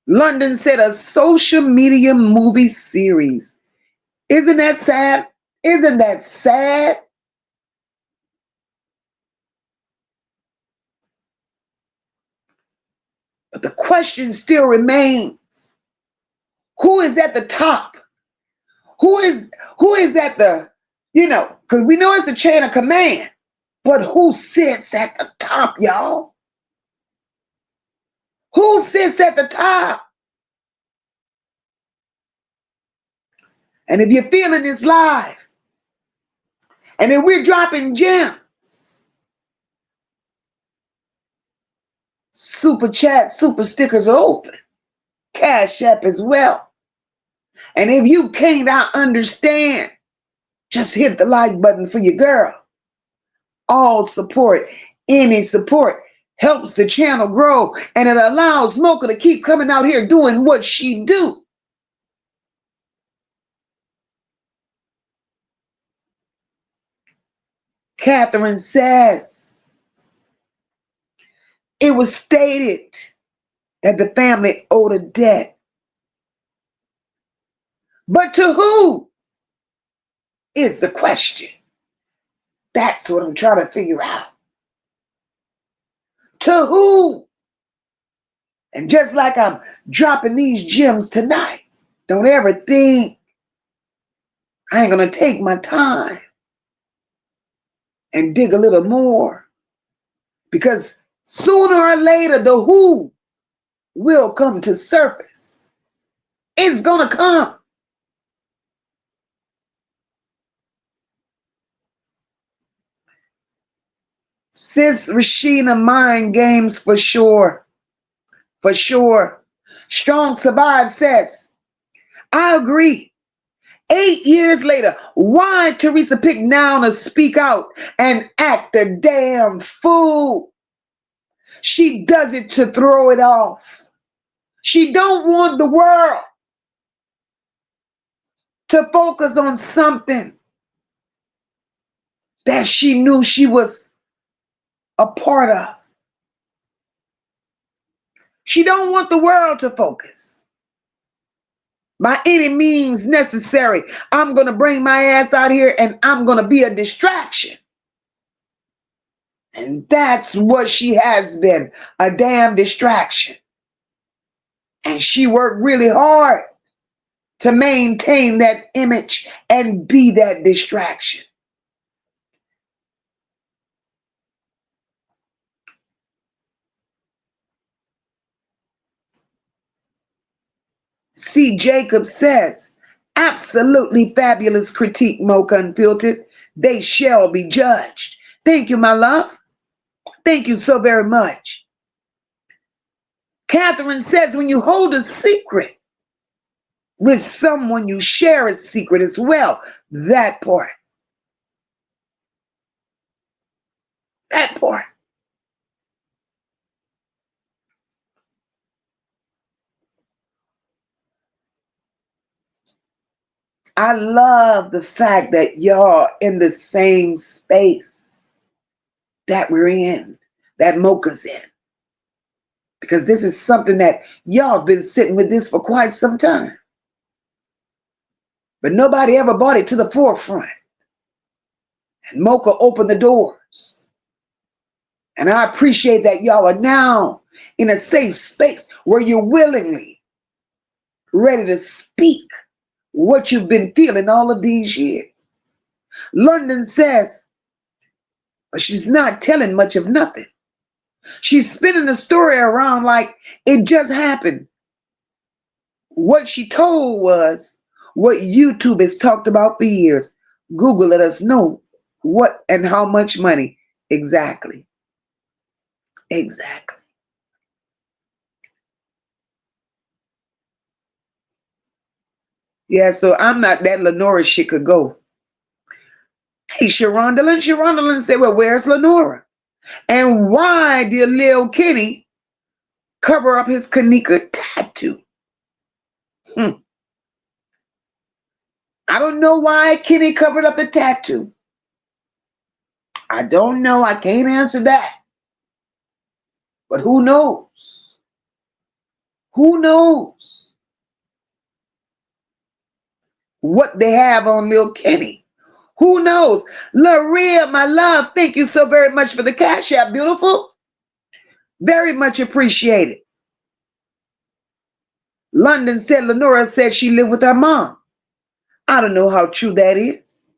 London said a social media movie series. Isn't that sad? Isn't that sad? But the question still remains. Who is at the top? Who is at the, because we know it's a chain of command, but who sits at the top, y'all? Who sits at the top? And if you're feeling this live, and if we're dropping gems, super chat, super stickers are open. Cash App as well. And if you can't understand, just hit the like button for your girl. All support, any support helps the channel grow, and it allows MOCA to keep coming out here doing what she do. Catherine says, it was stated that the family owed a debt. But to who is the question? That's what I'm trying to figure out. To who? And just like I'm dropping these gems tonight, don't ever think I ain't going to take my time and dig a little more. Because sooner or later, the who will come to surface. It's going to come. Sis Rashina, mind games for sure. For sure. Strong Survive says, I agree. 8 years later, why Teresa pick now to speak out and act a damn fool? She does it to throw it off. She don't want the world to focus on something that she knew she was a part of. She don't want the world to focus. By any means necessary, I'm going to bring my ass out here and I'm going to be a distraction. And that's what she has been, a damn distraction. And she worked really hard to maintain that image and be that distraction. C. Jacob says, absolutely fabulous critique, MOCA Unfiltered. They shall be judged. Thank you, my love. Thank you so very much. Catherine says, when you hold a secret with someone, you share a secret as well. That part. That part. I love the fact that y'all in the same space that we're in, that MOCA's in. Because this is something that y'all been sitting with this for quite some time. But nobody ever brought it to the forefront. And MOCA opened the doors. And I appreciate that y'all are now in a safe space where you're willingly ready to speak what you've been feeling all of these years. London says, but she's not telling much of nothing. She's spinning the story around like it just happened. What she told was what YouTube has talked about for years. Google let us know what and how much money. Exactly. Exactly. Yeah, so I'm not that Lenora shit could go. Hey, Sharonda said, well, where's Lenora? And why did Lil Kenny cover up his Kenneka tattoo? I don't know why Kenny covered up the tattoo. I don't know. I can't answer that. But who knows? Who knows what they have on Lil Kenny? Who knows? Laria, my love, thank you so very much for the cash app, beautiful. Very much appreciated. London said Lenora said she lived with her mom. I don't know how true that is.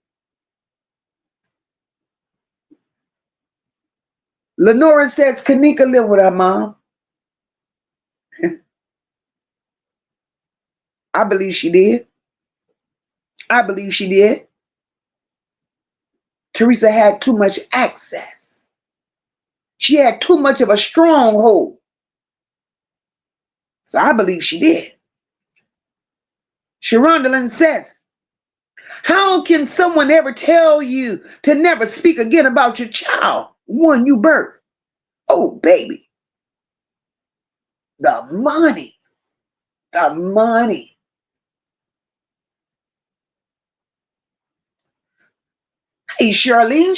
Lenora says Kenneka lived with her mom. I believe she did. I believe she did. Teresa had too much access. She had too much of a stronghold. So I believe she did. Sharonda says, how can someone ever tell you to never speak again about your child, one you birthed? Oh, baby. The money. The money. Hey, Charlene,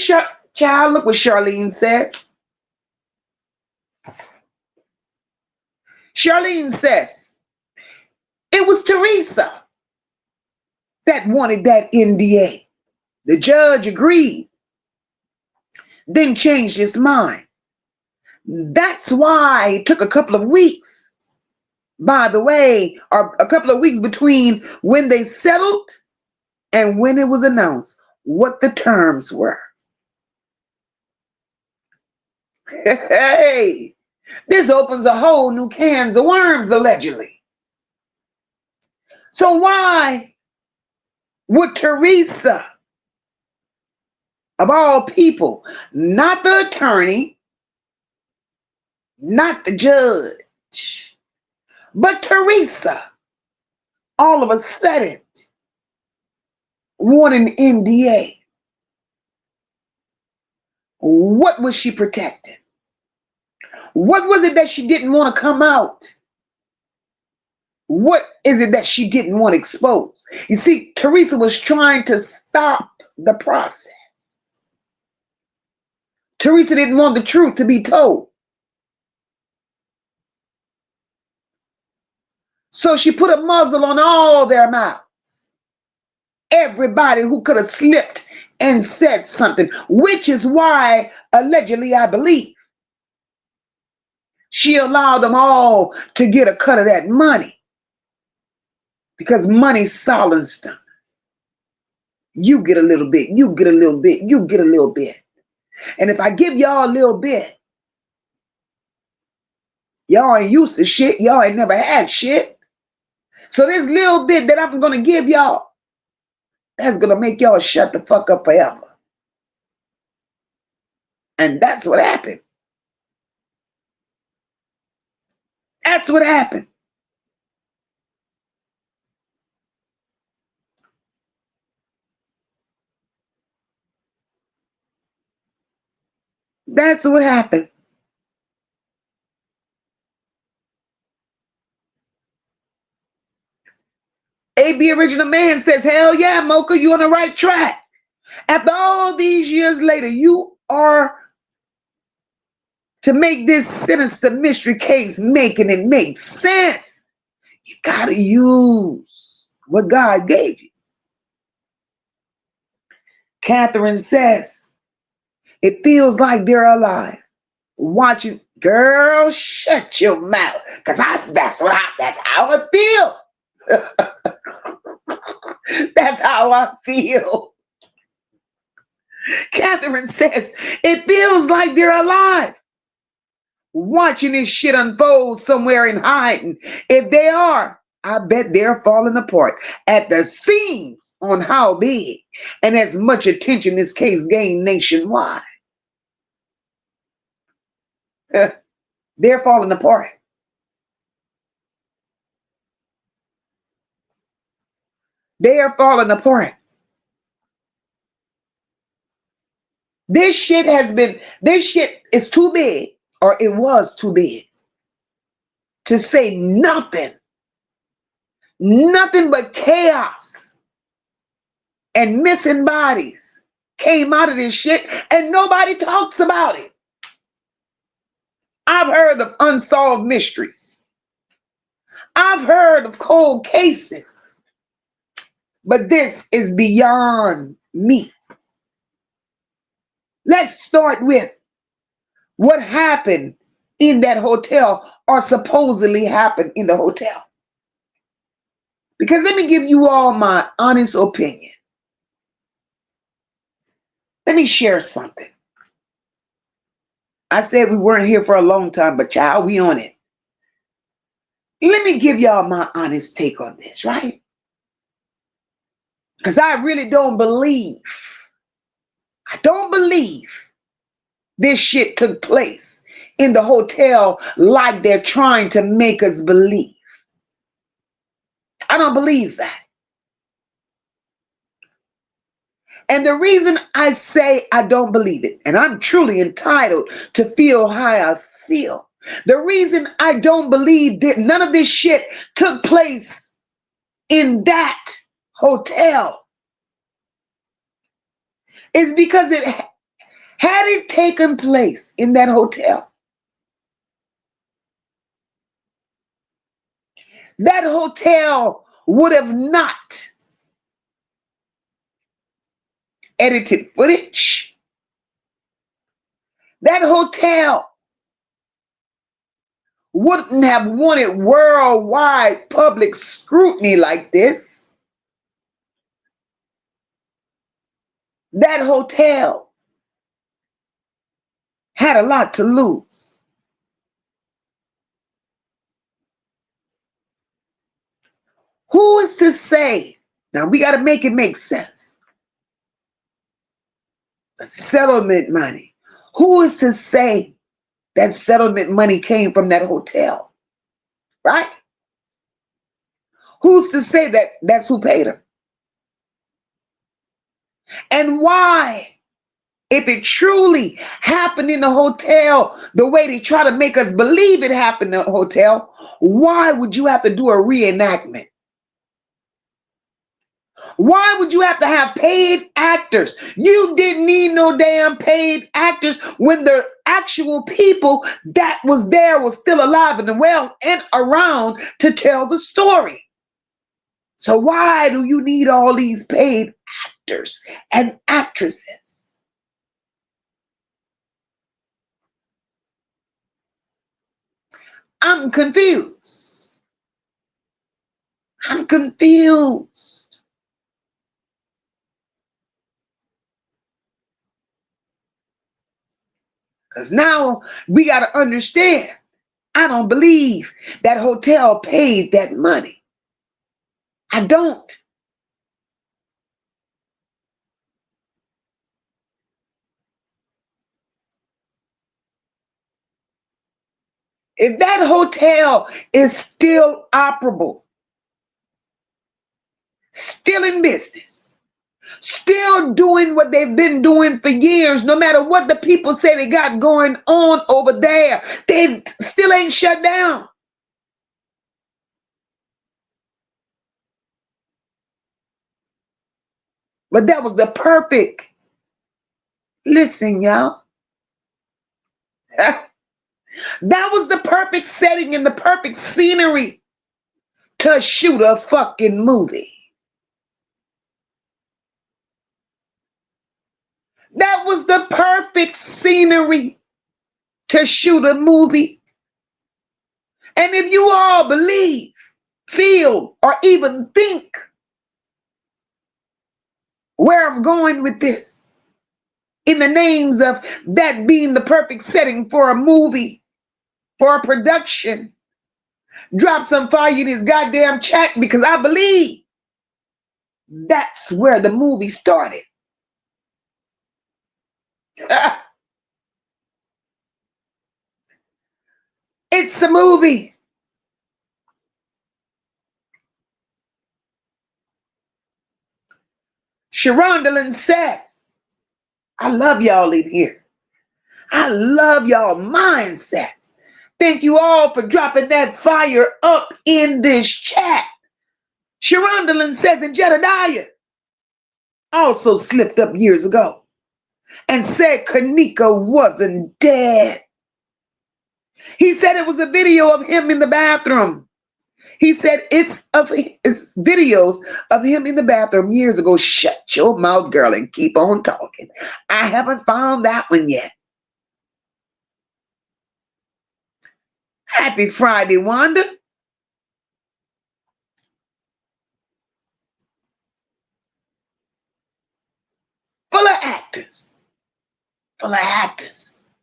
child, look what Charlene says. Charlene says, it was Teresa that wanted that NDA. The judge agreed, then changed his mind. That's why it took a couple of weeks, by the way, or a couple of weeks between when they settled and when it was announced what the terms were. Hey, This opens a whole new cans of worms, allegedly. So why would Teresa, of all people, not the attorney, not the judge, but Teresa, all of a sudden want an NDA? What was she protecting? What was it that she didn't want to come out? What is it that she didn't want to expose? You see, Teresa was trying to stop the process. Teresa didn't want the truth to be told. So she put a muzzle on all their mouths. Everybody who could have slipped and said something, which is why, allegedly, I believe, she allowed them all to get a cut of that money. Because money silenced them. You get a little bit, you get a little bit, you get a little bit. And if I give y'all a little bit, y'all ain't used to shit, y'all ain't never had shit. So this little bit that I'm gonna give y'all, that's gonna make y'all shut the fuck up forever. And that's what happened. That's what happened. That's what happened. AB Original Man says, hell yeah, MOCA, you on the right track. After all these years later, you are to make this sinister mystery case making it make sense. You gotta use what God gave you. Catherine says, it feels like they're alive. Watching, girl, shut your mouth. Cause that's how I feel. That's how I feel. Catherine says, it feels like they're alive. Watching this shit unfold somewhere in hiding. If they are, I bet they're falling apart at the seams on how big and as much attention this case gained nationwide. They're falling apart. They are falling apart. This shit is too big, or it was too big, to say nothing but chaos and missing bodies came out of this shit, and nobody talks about it. I've heard of unsolved mysteries. I've heard of cold cases, but this is beyond me. Let's start with what happened in that hotel, or supposedly happened in the hotel. Because let me give you all my honest opinion. Let me share something. I said we weren't here for a long time, but child, we on it. Let me give y'all my honest take on this, right? Because I really don't believe this shit took place in the hotel like they're trying to make us believe. I don't believe that. And the reason I say I don't believe it, and I'm truly entitled to feel how I feel, the reason I don't believe that none of this shit took place in that hotel is because had it taken place in that hotel, that hotel would have not edited footage. That hotel wouldn't have wanted worldwide public scrutiny like this. That hotel had a lot to lose. Who is to say? Now we got to make it make sense. The settlement money. Who is to say that settlement money came from that hotel? Right? Who's to say that that's who paid her? And why? If it truly happened in the hotel, the way they try to make us believe it happened in the hotel, why would you have to do a reenactment? Why would you have to have paid actors? You didn't need no damn paid actors when the actual people that was there was still alive and well and around to tell the story. So why do you need all these paid actors and actresses? I'm confused. I'm confused. Because now we got to understand, I don't believe that hotel paid that money. I don't. If that hotel is still operable, still in business, still doing what they've been doing for years, no matter what the people say they got going on over there, they still ain't shut down. But that was the perfect, listen, y'all. That was the perfect setting and the perfect scenery to shoot a fucking movie. That was the perfect scenery to shoot a movie. And if you all believe, feel, or even think where I'm going with this, in the names of that being the perfect setting for a movie, for a production, drop some fire in his goddamn chat, because I believe that's where the movie started. It's a movie. Sharondelin says, I love y'all in here. I love y'all mindsets. Thank you all for dropping that fire up in this chat. Sharondelin says, and Jedediah also slipped up years ago and said Kenneka wasn't dead. He said it was a video of him in the bathroom. He said it's videos of him in the bathroom years ago. Shut your mouth, girl, and keep on talking. I haven't found that one yet. Happy Friday, Wanda. Full of actors. Full of actors.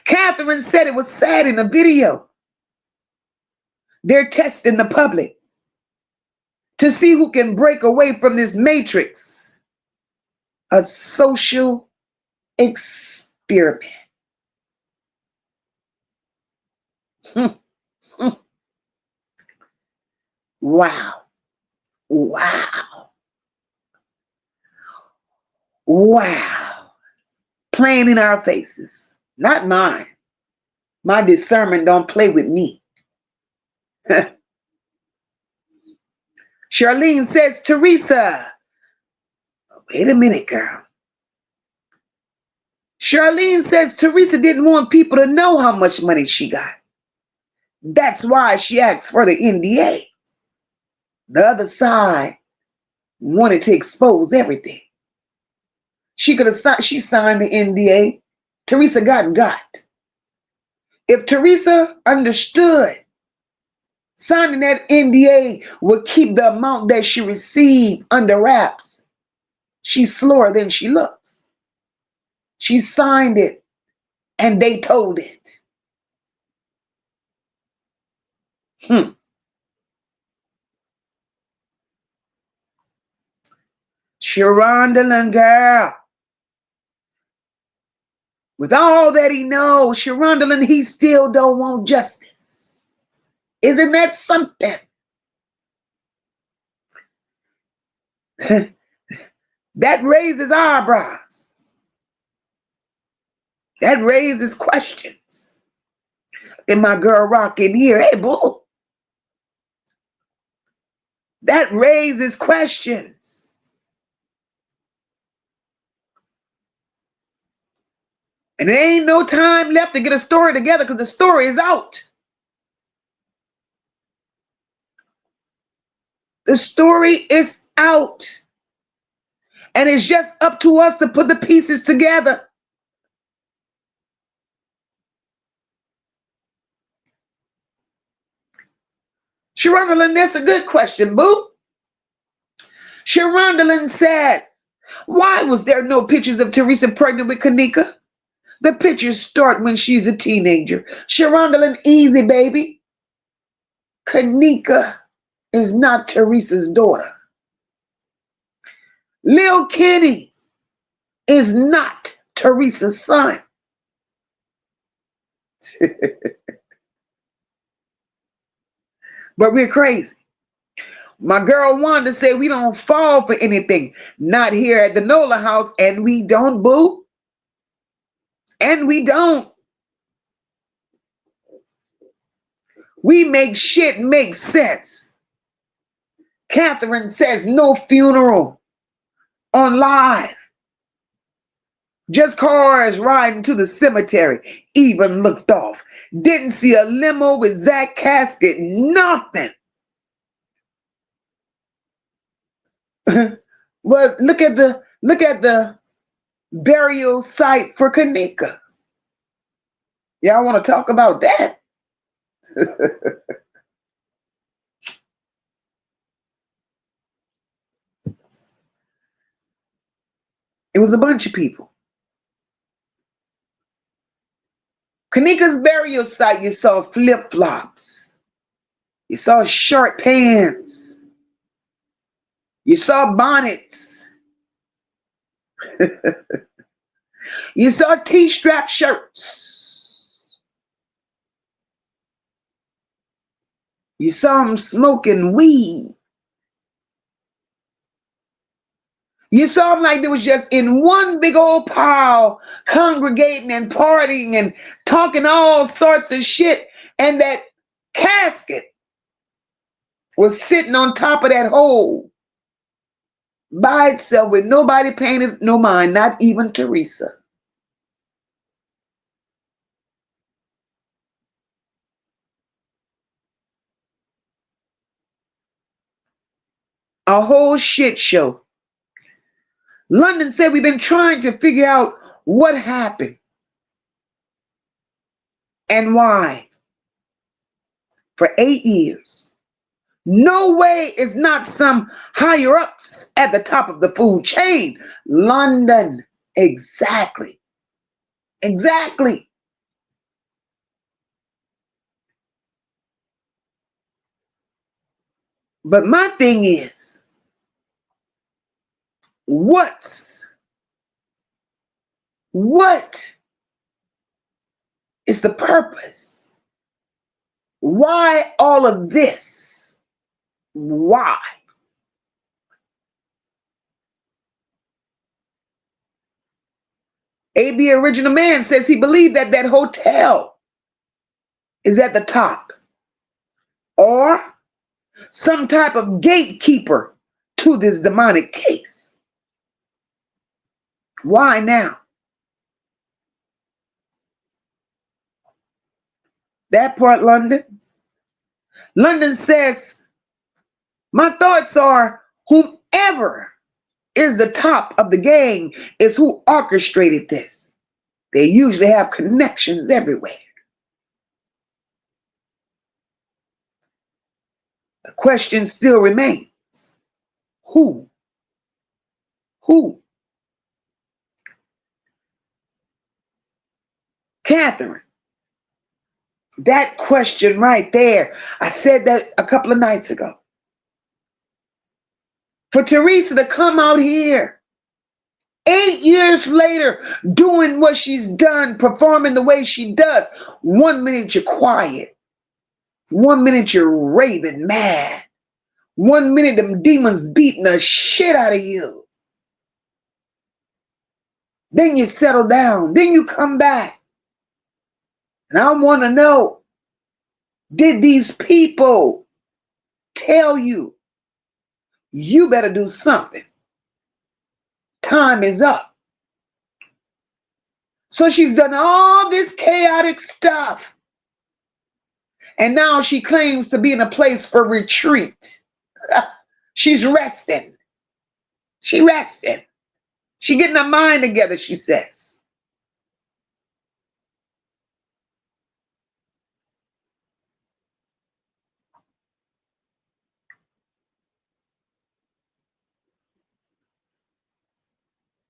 Catherine said it was sad in the video. They're testing the public to see who can break away from this matrix. A social experiment. Wow. Wow. Wow. Playing in our faces. Not mine. My discernment don't play with me. Charlene says, Teresa. Wait a minute, girl. Charlene says Teresa didn't want people to know how much money she got. That's why she asked for the NDA. The other side wanted to expose everything. She could have she signed the NDA. Teresa got. If Teresa understood signing that NDA would keep the amount that she received under wraps, she's slower than she looks. She signed it and they told it. Sharonda girl. With all that he knows, Sharonda, he still don't want justice. Isn't that something? That raises eyebrows. That raises questions. And my girl rocking here, hey, boo. That raises questions. And there ain't no time left to get a story together because the story is out. The story is out. And it's just up to us to put the pieces together. Sharonda, that's a good question, boo. Sharonda says, why was there no pictures of Teresa pregnant with Kenneka? The pictures start when she's a teenager. Sharonda, easy, baby. Kenneka is not Teresa's daughter. Lil Kenny is not Teresa's son. But we're crazy. My girl Wanda said we don't fall for anything. Not here at the Nola house, and we don't, boo. And we don't. We make shit make sense. Catherine says no funeral on live. Just cars riding to the cemetery. Even looked off. Didn't see a limo with Zach casket. Nothing. But look at the burial site for Kenneka. Y'all want to talk about that? It was a bunch of people. Kenneka's burial site, you saw flip-flops. You saw short pants. You saw bonnets. You saw T-strap shirts. You saw them smoking weed. You saw them like they was just in one big old pile, congregating and partying and talking all sorts of shit. And that casket was sitting on top of that hole by itself with nobody paying it no mind, not even Teresa. A whole shit show. London said we've been trying to figure out what happened and why for 8 years. No way it's not some higher ups at the top of the food chain. London, exactly. Exactly. But my thing is, what is the purpose? Why all of this? Why? AB Original Man says he believed that that hotel is at the top, or some type of gatekeeper to this demonic case. Why now? That part, London. London says, my thoughts are whomever is the top of the gang is who orchestrated this. They usually have connections everywhere. The question still remains. Who? Who? Catherine. That question right there. I said that a couple of nights ago. For Teresa to come out here 8 years later, doing what she's done, performing the way she does. 1 minute you're quiet. 1 minute you're raving mad. 1 minute them demons beating the shit out of you. Then you settle down. Then you come back. And I want to know, did these people tell you, you better do something? Time is up. So she's done all this chaotic stuff. And now she claims to be in a place for retreat. She's resting. She resting. She getting her mind together, she says.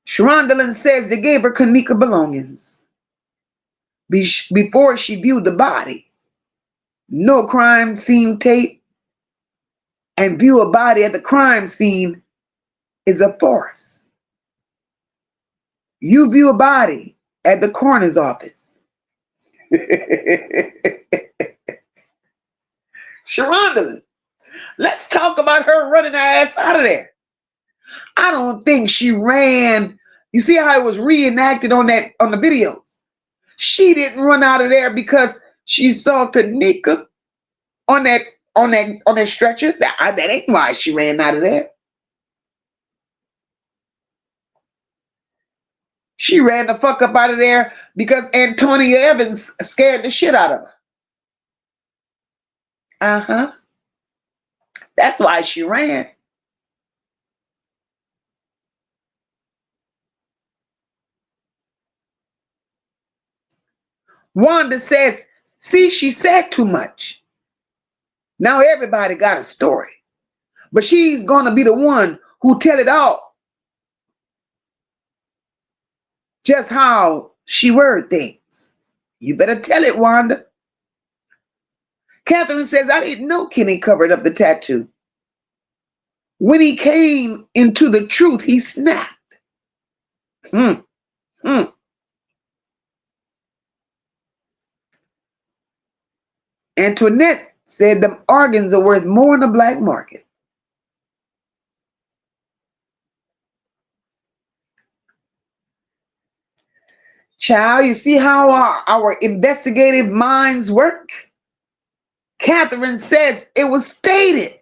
Sharonda says they gave her Kenneka belongings before she viewed the body. No crime scene tape, and view a body at the crime scene is a farce. You view a body at the coroner's office. Sharonda, let's talk about her running her ass out of there. I don't think she ran. You see how it was reenacted on the videos? She didn't run out of there because she saw Kenneka on that stretcher. That ain't why she ran out of there. She ran the fuck up out of there because Antonia Evans scared the shit out of her. Uh-huh. That's why she ran. Wanda says, see, she said too much. Now everybody got a story. But she's going to be the one who tell it all. Just how she word things. You better tell it, Wanda. Catherine says, I didn't know Kenny covered up the tattoo. When he came into the truth, he snapped. Antoinette said them organs are worth more in the black market. Child, you see how our investigative minds work? Catherine says it was stated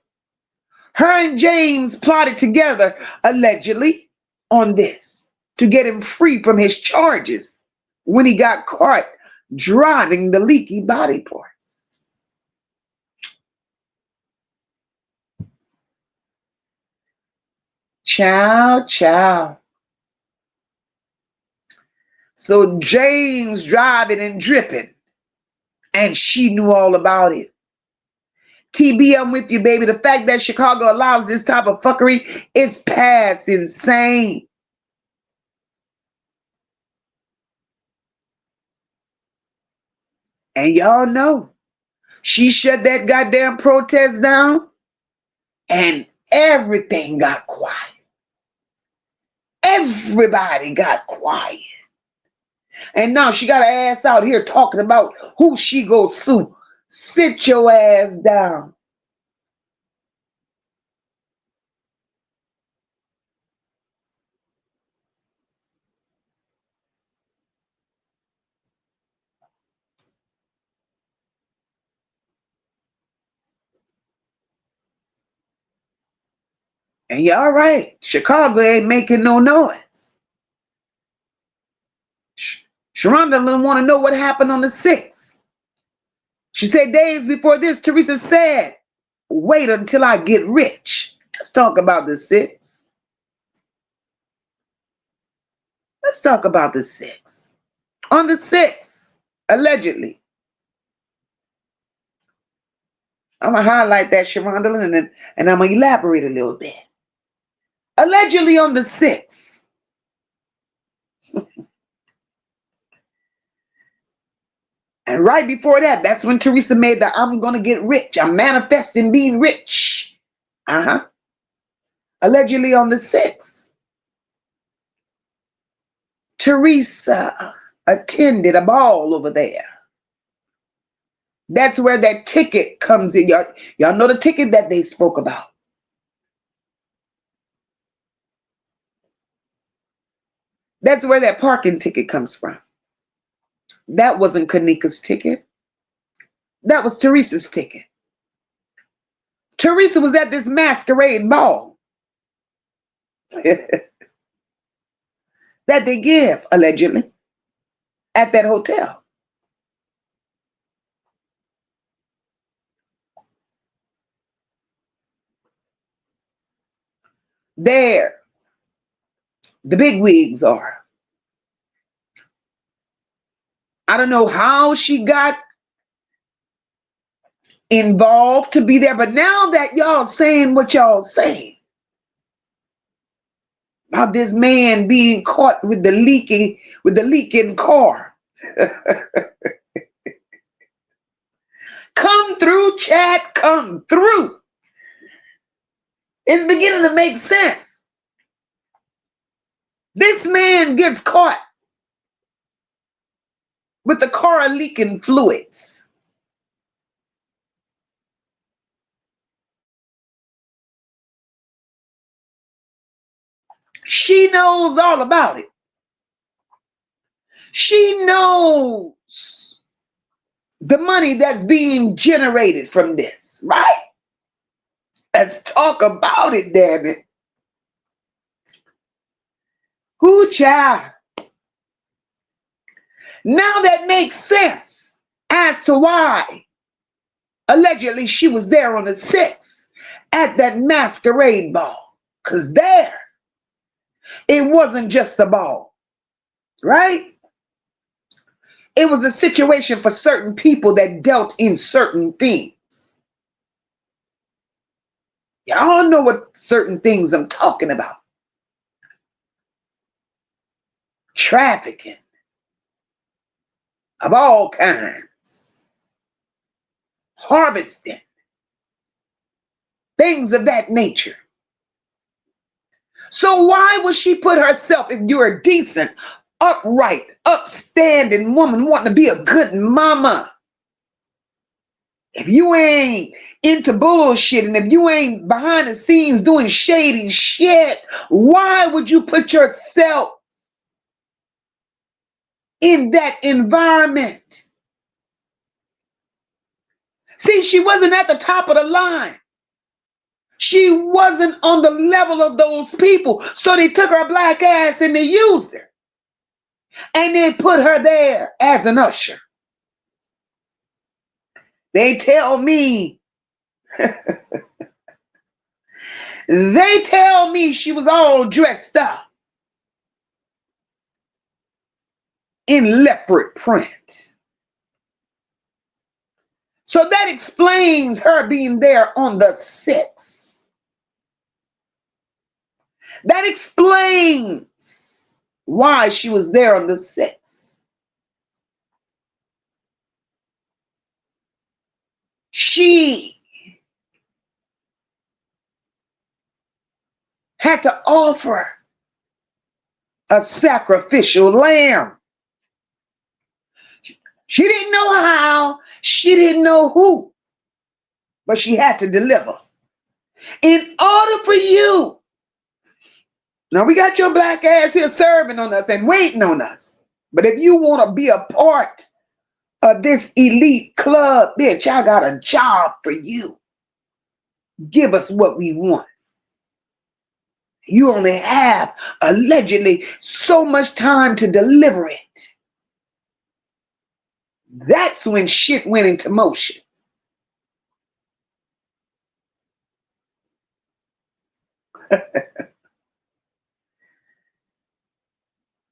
her and James plotted together, allegedly, on this to get him free from his charges when he got caught driving the leaky body parts. Child. So James driving and dripping, and she knew all about it. TB, I'm with you, baby. The fact that Chicago allows this type of fuckery is past insane. And y'all know, she shut that goddamn protest down, and everything got quiet. Everybody got quiet. And now she got her ass out here talking about who she go sue. Sit your ass down. And y'all right, Chicago ain't making no noise. Sharonda didn't want to know what happened on the 6th. She said days before this, Teresa said, wait until I get rich. Let's talk about the 6th. Let's talk about the 6th. On the 6th, allegedly. I'm going to highlight that, Sharonda, and I'm going to elaborate a little bit. Allegedly on the 6th. And right before that, that's when Teresa made the I'm going to get rich. I'm manifesting being rich. Allegedly on the 6th, Teresa attended a ball over there. That's where that ticket comes in. Y'all know the ticket that they spoke about. That's where that parking ticket comes from. That wasn't Kenneka's ticket. That was Teresa's ticket. Teresa was at this masquerade ball that they give, allegedly, at that hotel. There, the big wigs are. I don't know how she got involved to be there, but now that y'all saying what y'all saying about this man being caught with the leaking car. Come through, chat, come through. It's beginning to make sense. This man gets caught with the car leaking fluids. She knows all about it. She knows the money that's being generated from this, right? Let's talk about it, damn it. Who, child? Now that makes sense as to why allegedly she was there on the 6th at that masquerade ball. Because there, it wasn't just a ball, right? It was a situation for certain people that dealt in certain things. Y'all know what certain things I'm talking about. Trafficking of all kinds. Harvesting. Things of that nature. So why would she put herself, if you're a decent, upright, upstanding woman wanting to be a good mama, if you ain't into bullshit and if you ain't behind the scenes doing shady shit, why would you put yourself in that environment? See, she wasn't at the top of the line. She wasn't on the level of those people. So they took her black ass and they used her. And they put her there as an usher. They tell me, they tell me she was all dressed up in leopard print. So that explains her being there on the 6th. That explains why she was there on the 6th. She had to offer a sacrificial lamb. She didn't know how, she didn't know who, but she had to deliver. In order for you, now we got your black ass here serving on us and waiting on us, but if you want to be a part of this elite club, bitch, I got a job for you. Give us what we want. You only have allegedly so much time to deliver it. That's when shit went into motion.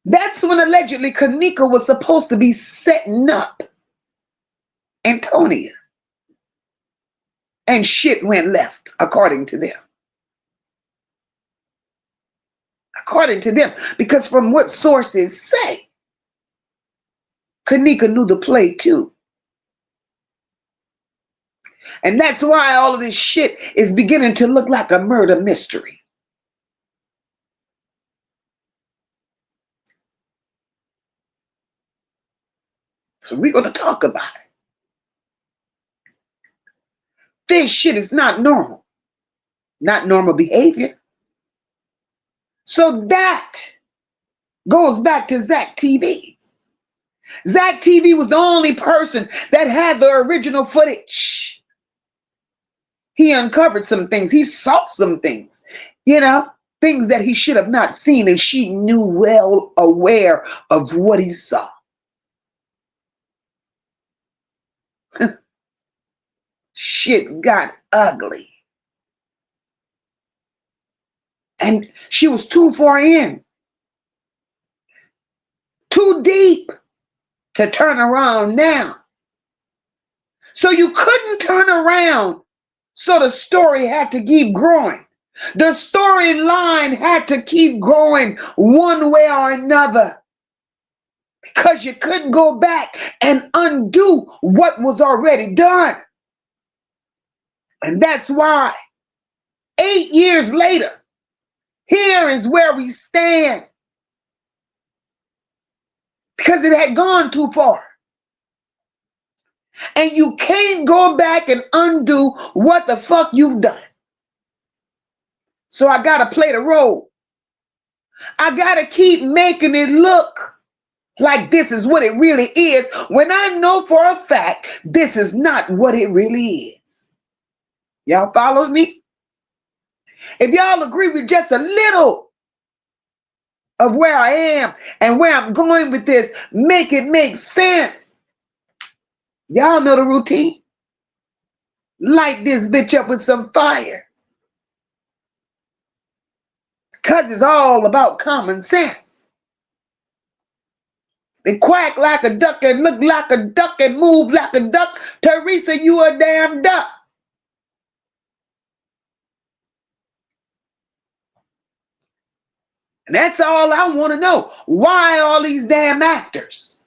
That's when allegedly Kenneka was supposed to be setting up Antonia. And shit went left, according to them. According to them. Because from what sources say, Kenneka knew the play too. And that's why all of this shit is beginning to look like a murder mystery. So we're going to talk about it. This shit is not normal. Not normal behavior. So that goes back to ZackTV. ZackTV was the only person that had the original footage. He uncovered some things. He saw some things, things that he should have not seen, and she knew, well aware of what he saw. Shit got ugly. And she was too far in, too deep to turn around now. So you couldn't turn around. So the story had to keep growing. The storyline had to keep growing one way or another. Because you couldn't go back and undo what was already done. And that's why 8 years later, here is where we stand. Because it had gone too far. And you can't go back and undo what the fuck you've done. So I gotta play the role. I gotta keep making it look like this is what it really is, when I know for a fact this is not what it really is. Y'all follow me? If y'all agree with just a little of where I am and where I'm going with this, make it make sense. Y'all know the routine. Light this bitch up with some fire. Because it's all about common sense. And quack like a duck and look like a duck and move like a duck. Teresa, you a damn duck. And that's all I want to know. Why all these damn actors?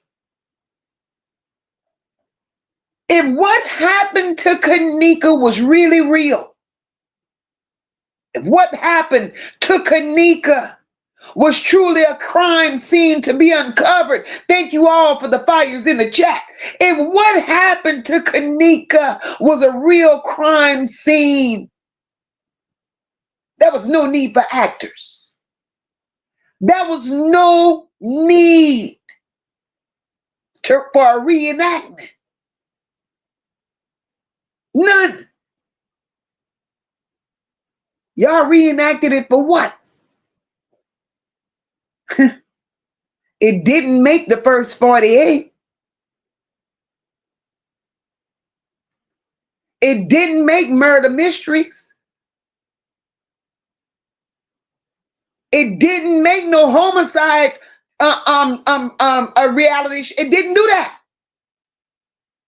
If what happened to Kenneka was really real, if what happened to Kenneka was truly a crime scene to be uncovered, thank you all for the fires in the chat. If what happened to Kenneka was a real crime scene, there was no need for actors. There was no need for a reenactment. None. Y'all reenacted it for what? It didn't make the first 48. It didn't make murder mysteries. It didn't make no homicide a reality. It didn't do that.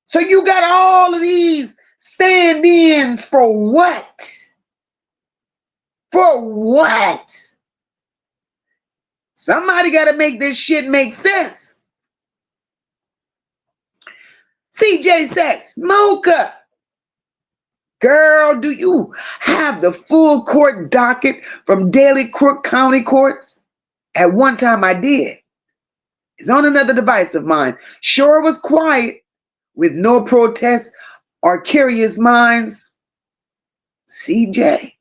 So you got all of these stand-ins for what? For what? Somebody got to make this shit make sense. CJ says, MOCA. Girl, do you have the full court docket from Daly Crook County Courts? At one time I did. It's on another device of mine. Sure was quiet with no protests or curious minds. CJ.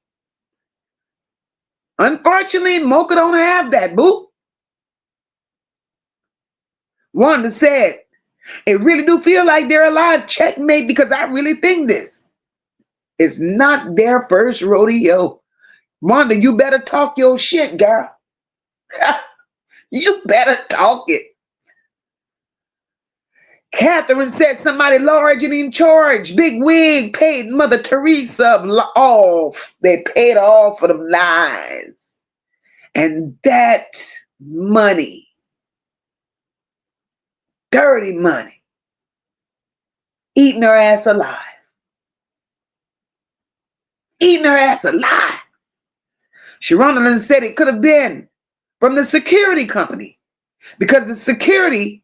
Unfortunately, MOCA don't have that, boo. Wanda said, it really do feel like they're alive. Checkmate, because I really think this. It's not their first rodeo. Wanda, you better talk your shit, girl. You better talk it. Catherine said somebody large and in charge. Big wig paid Mother Teresa off. They paid off for them lies. And that money, dirty money, eating her ass alive. Eating her ass alive. Sharonda said it could have been from the security company, because the security,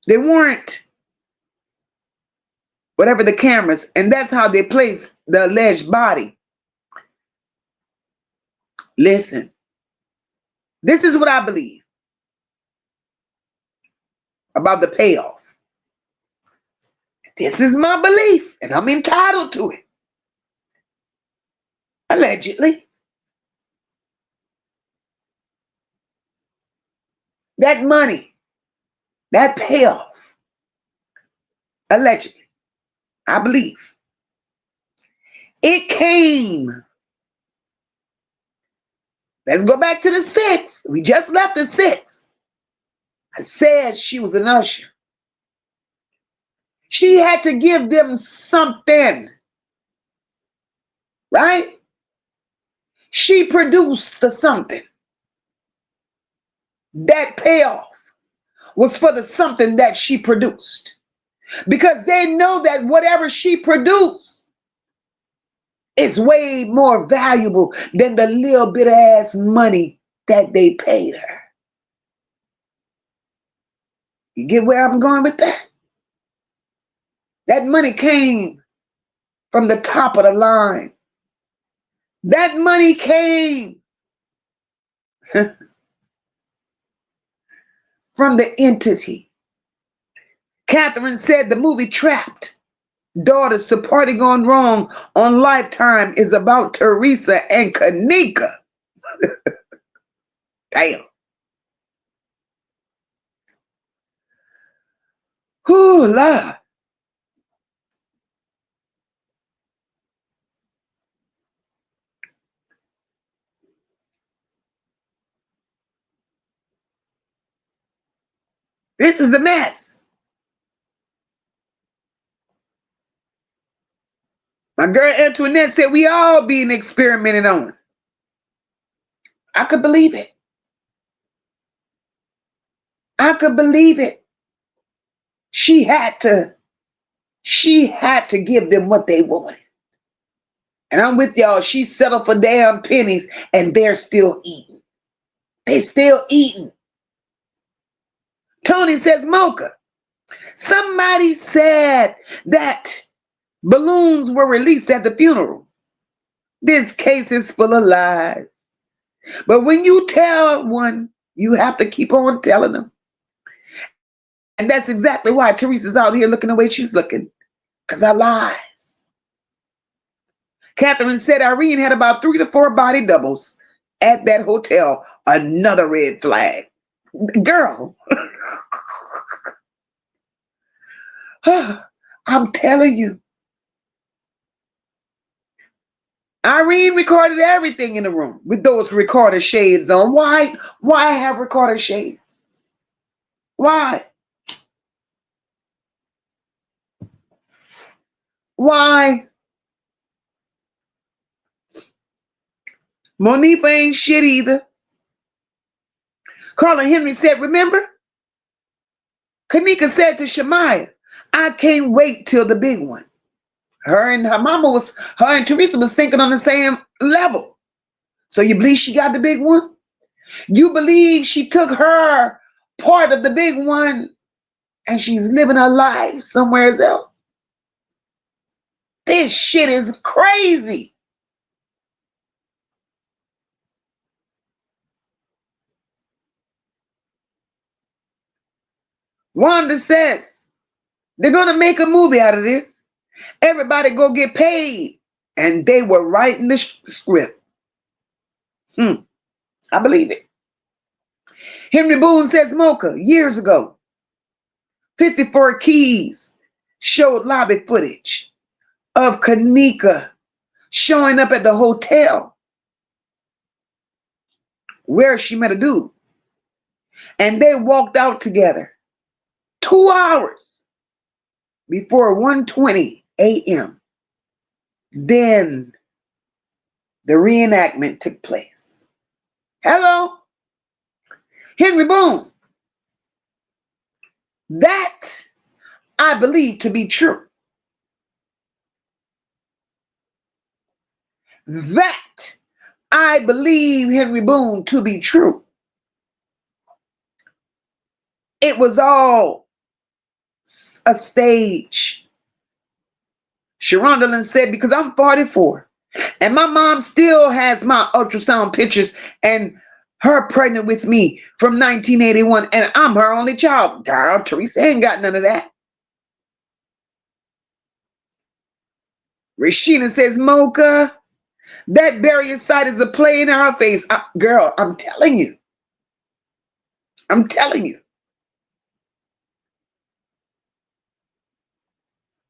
they weren't whatever the cameras, and that's how they placed the alleged body. Listen, this is what I believe. about the payoff. This is my belief, and I'm entitled to it. Allegedly. That money, that payoff, allegedly, I believe, it came. Let's go back to the 6. We just left the 6. I said she was an usher. She had to give them something, right? She produced the something. That payoff was for the something that she produced. Because they know that whatever she produced is way more valuable than the little bit of ass money that they paid her. You get where I'm going with that? That money came from the top of the line. That money came from the entity. Catherine said the movie Trapped, Daughters to Party Gone Wrong on Lifetime is about Teresa and Kenneka. Damn. Oh, Lord. This is a mess. My girl Antoinette said we all being experimented on. I could believe it. I could believe it. She had to give them what they wanted. And I'm with y'all. She settled for damn pennies and they're still eating. They still eating. Tony says, MOCA, somebody said that balloons were released at the funeral. This case is full of lies. But when you tell one, you have to keep on telling them. And that's exactly why Teresa's out here looking the way she's looking. Because of lies. Catherine said Irene had about 3 to 4 body doubles at that hotel. Another red flag. Girl. I'm telling you. Irene recorded everything in the room with those recorder shades on. Why? Why have recorder shades? Why? Why? Monifa ain't shit either. Carla Henry said, remember? Kenneka said to Shemaiah, I can't wait till the big one. Her and Teresa was thinking on the same level. So you believe she got the big one? You believe she took her part of the big one and she's living her life somewhere else? This shit is crazy. Wanda says, they're going to make a movie out of this. Everybody go get paid. And they were writing the script. I believe it. Henry Boone says, MOCA, years ago, 54 Keys showed lobby footage of Kenneka showing up at the hotel where she met a dude. And they walked out together 2 hours before 1:20 a.m. Then the reenactment took place. Hello? Henry Boone. That I believe to be true. That I believe Henry Boone to be true. It was all a stage. Sharonda said, because I'm 44 and my mom still has my ultrasound pictures and Her pregnant with me from 1981, and I'm her only child. Girl, Teresa ain't got none of that. Rashina says, MOCA, that burial site is a play in our face. Girl, I'm telling you. I'm telling you.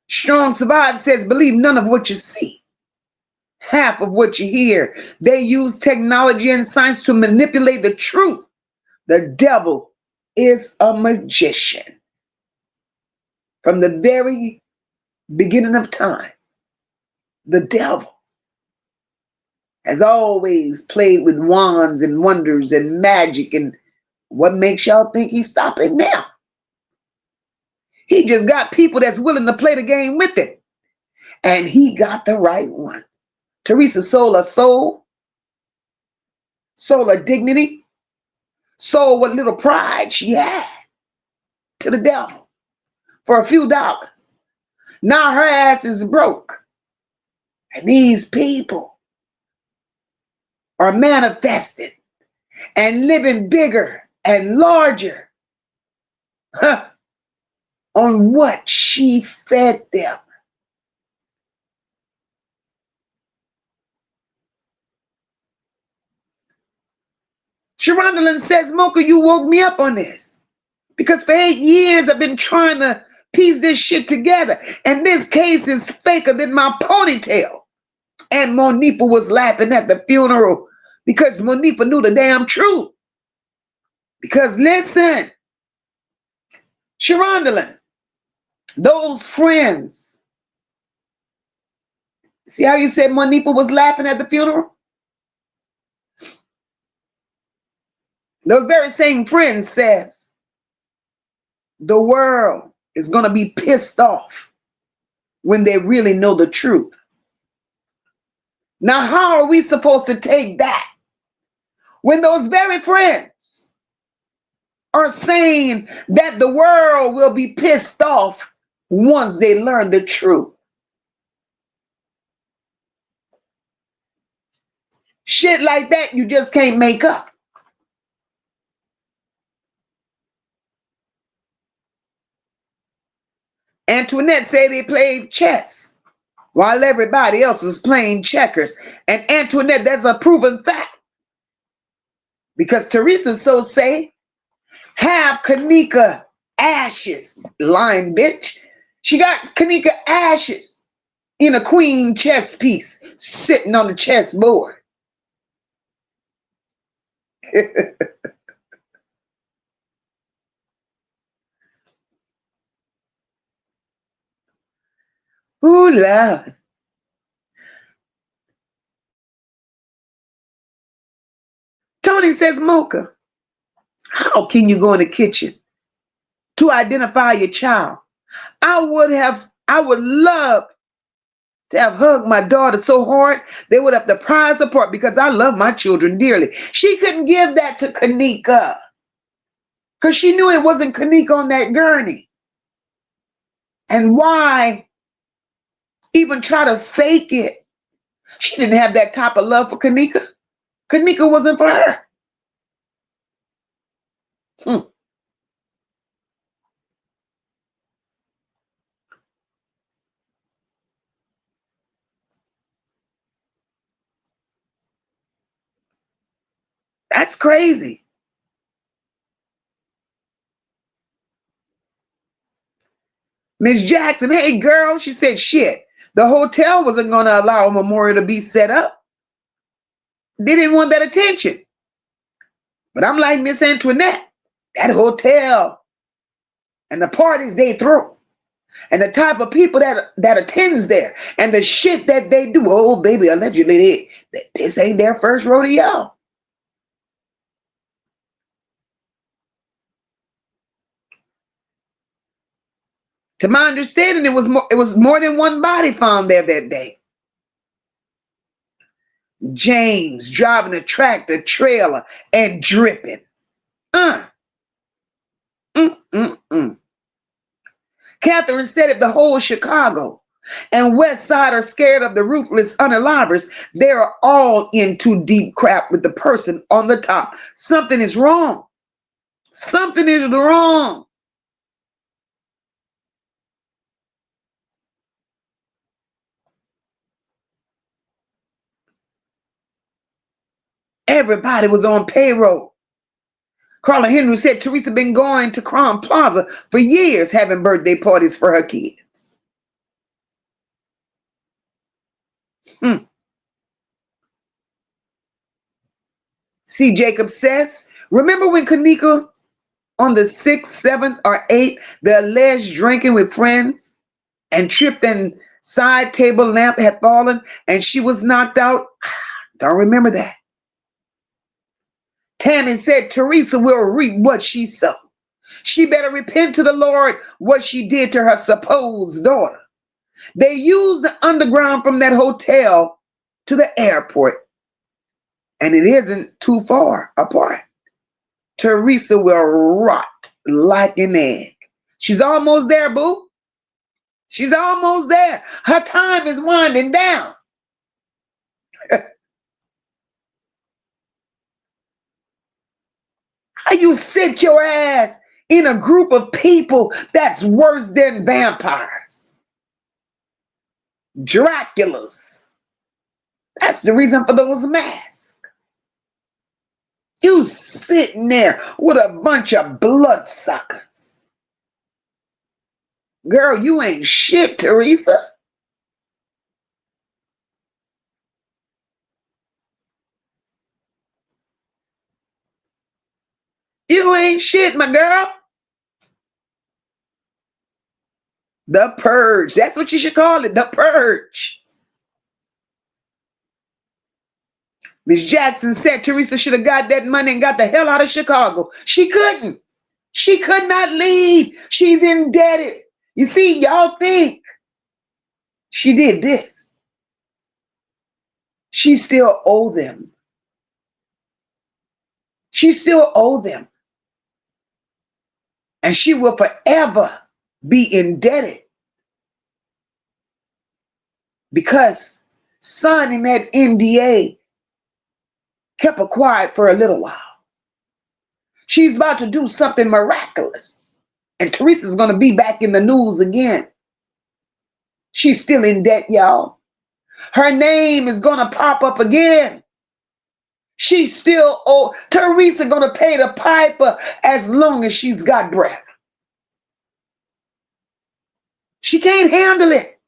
Strong Survive says, believe none of what you see. Half of what you hear. They use technology and science to manipulate the truth. The devil is a magician. From the very beginning of time, the devil has always played with wands and wonders and magic. And what makes y'all think he's stopping now? He just got people that's willing to play the game with it. And he got the right one. Teresa sold her soul, sold her dignity, sold what little pride she had to the devil for a few dollars. Now her ass is broke. And these people are manifesting and living bigger and larger on what she fed them. Sharonda says, MOCA, you woke me up on this. Because for 8 years, I've been trying to piece this shit together. And this case is faker than my ponytail. And Monifa was laughing at the funeral because Monifa knew the damn truth. Because listen, Sharonda, those friends. See how you said Monifa was laughing at the funeral? Those very same friends says the world is going to be pissed off when they really know the truth. Now, how are we supposed to take that when those very friends are saying that the world will be pissed off once they learn the truth? Shit like that you just can't make up. Antoinette said they played chess while everybody else was playing checkers. And Antoinette, that's a proven fact. Because Teresa so say, have Kenneka ashes, lying bitch. She got Kenneka ashes in a queen chess piece sitting on the chessboard. Ooh, Lord. Tony says, MOCA, how can you go in the kitchen to identify your child? I would love to have hugged my daughter so hard they would have to pry us apart because I love my children dearly. She couldn't give that to Kenneka because she knew it wasn't Kenneka on that gurney. And why even try to fake it? She didn't have that type of love for Kenneka. Kenneka wasn't for her. That's crazy. Miss Jackson, hey girl, she said, shit, the hotel wasn't going to allow a memorial to be set up. They didn't want that attention. But I'm like Miss Antoinette, that hotel and the parties they throw and the type of people that attends there and the shit that they do. Oh, baby, allegedly, this ain't their first rodeo. To my understanding, it was more than one body found there that day. James driving a tractor trailer and dripping. Catherine said if the whole Chicago And West Side are scared of the ruthless unalivers. They are all in too deep crap with the person on the top. Something is wrong. Something is wrong. Everybody was on payroll. Carla Henry said Teresa been going to Crown Plaza for years having birthday parties for her kids. C. Jacob says, remember when Kenneka on the 6th, 7th, or 8th, the alleged drinking with friends and tripped and side table lamp had fallen and she was knocked out? Don't remember that. Tammy said Teresa will reap what she sowed. She better repent to the Lord what she did to her supposed daughter. They used the underground from that hotel to the airport, and it isn't too far apart. Teresa will rot like an egg. She's almost there, boo. She's almost there. Her time is winding down. How you sit your ass in a group of people that's worse than vampires? Draculas. That's the reason for those masks. You sitting there with a bunch of bloodsuckers. Girl, you ain't shit, Teresa. You ain't shit, my girl. The Purge. That's what you should call it, the Purge. Miss Jackson said Teresa should have got that money and got the hell out of Chicago. She couldn't. She could not leave. She's indebted. You see, y'all think she did this. She still owe them. She still owe them. And she will forever be indebted because signing that NDA kept her quiet for a little while. She's about to do something miraculous, and Teresa's going to be back in the news again. She's still in debt, y'all. Her name is going to pop up again. She's still old. Teresa going to pay the piper as long as she's got breath. She can't handle it.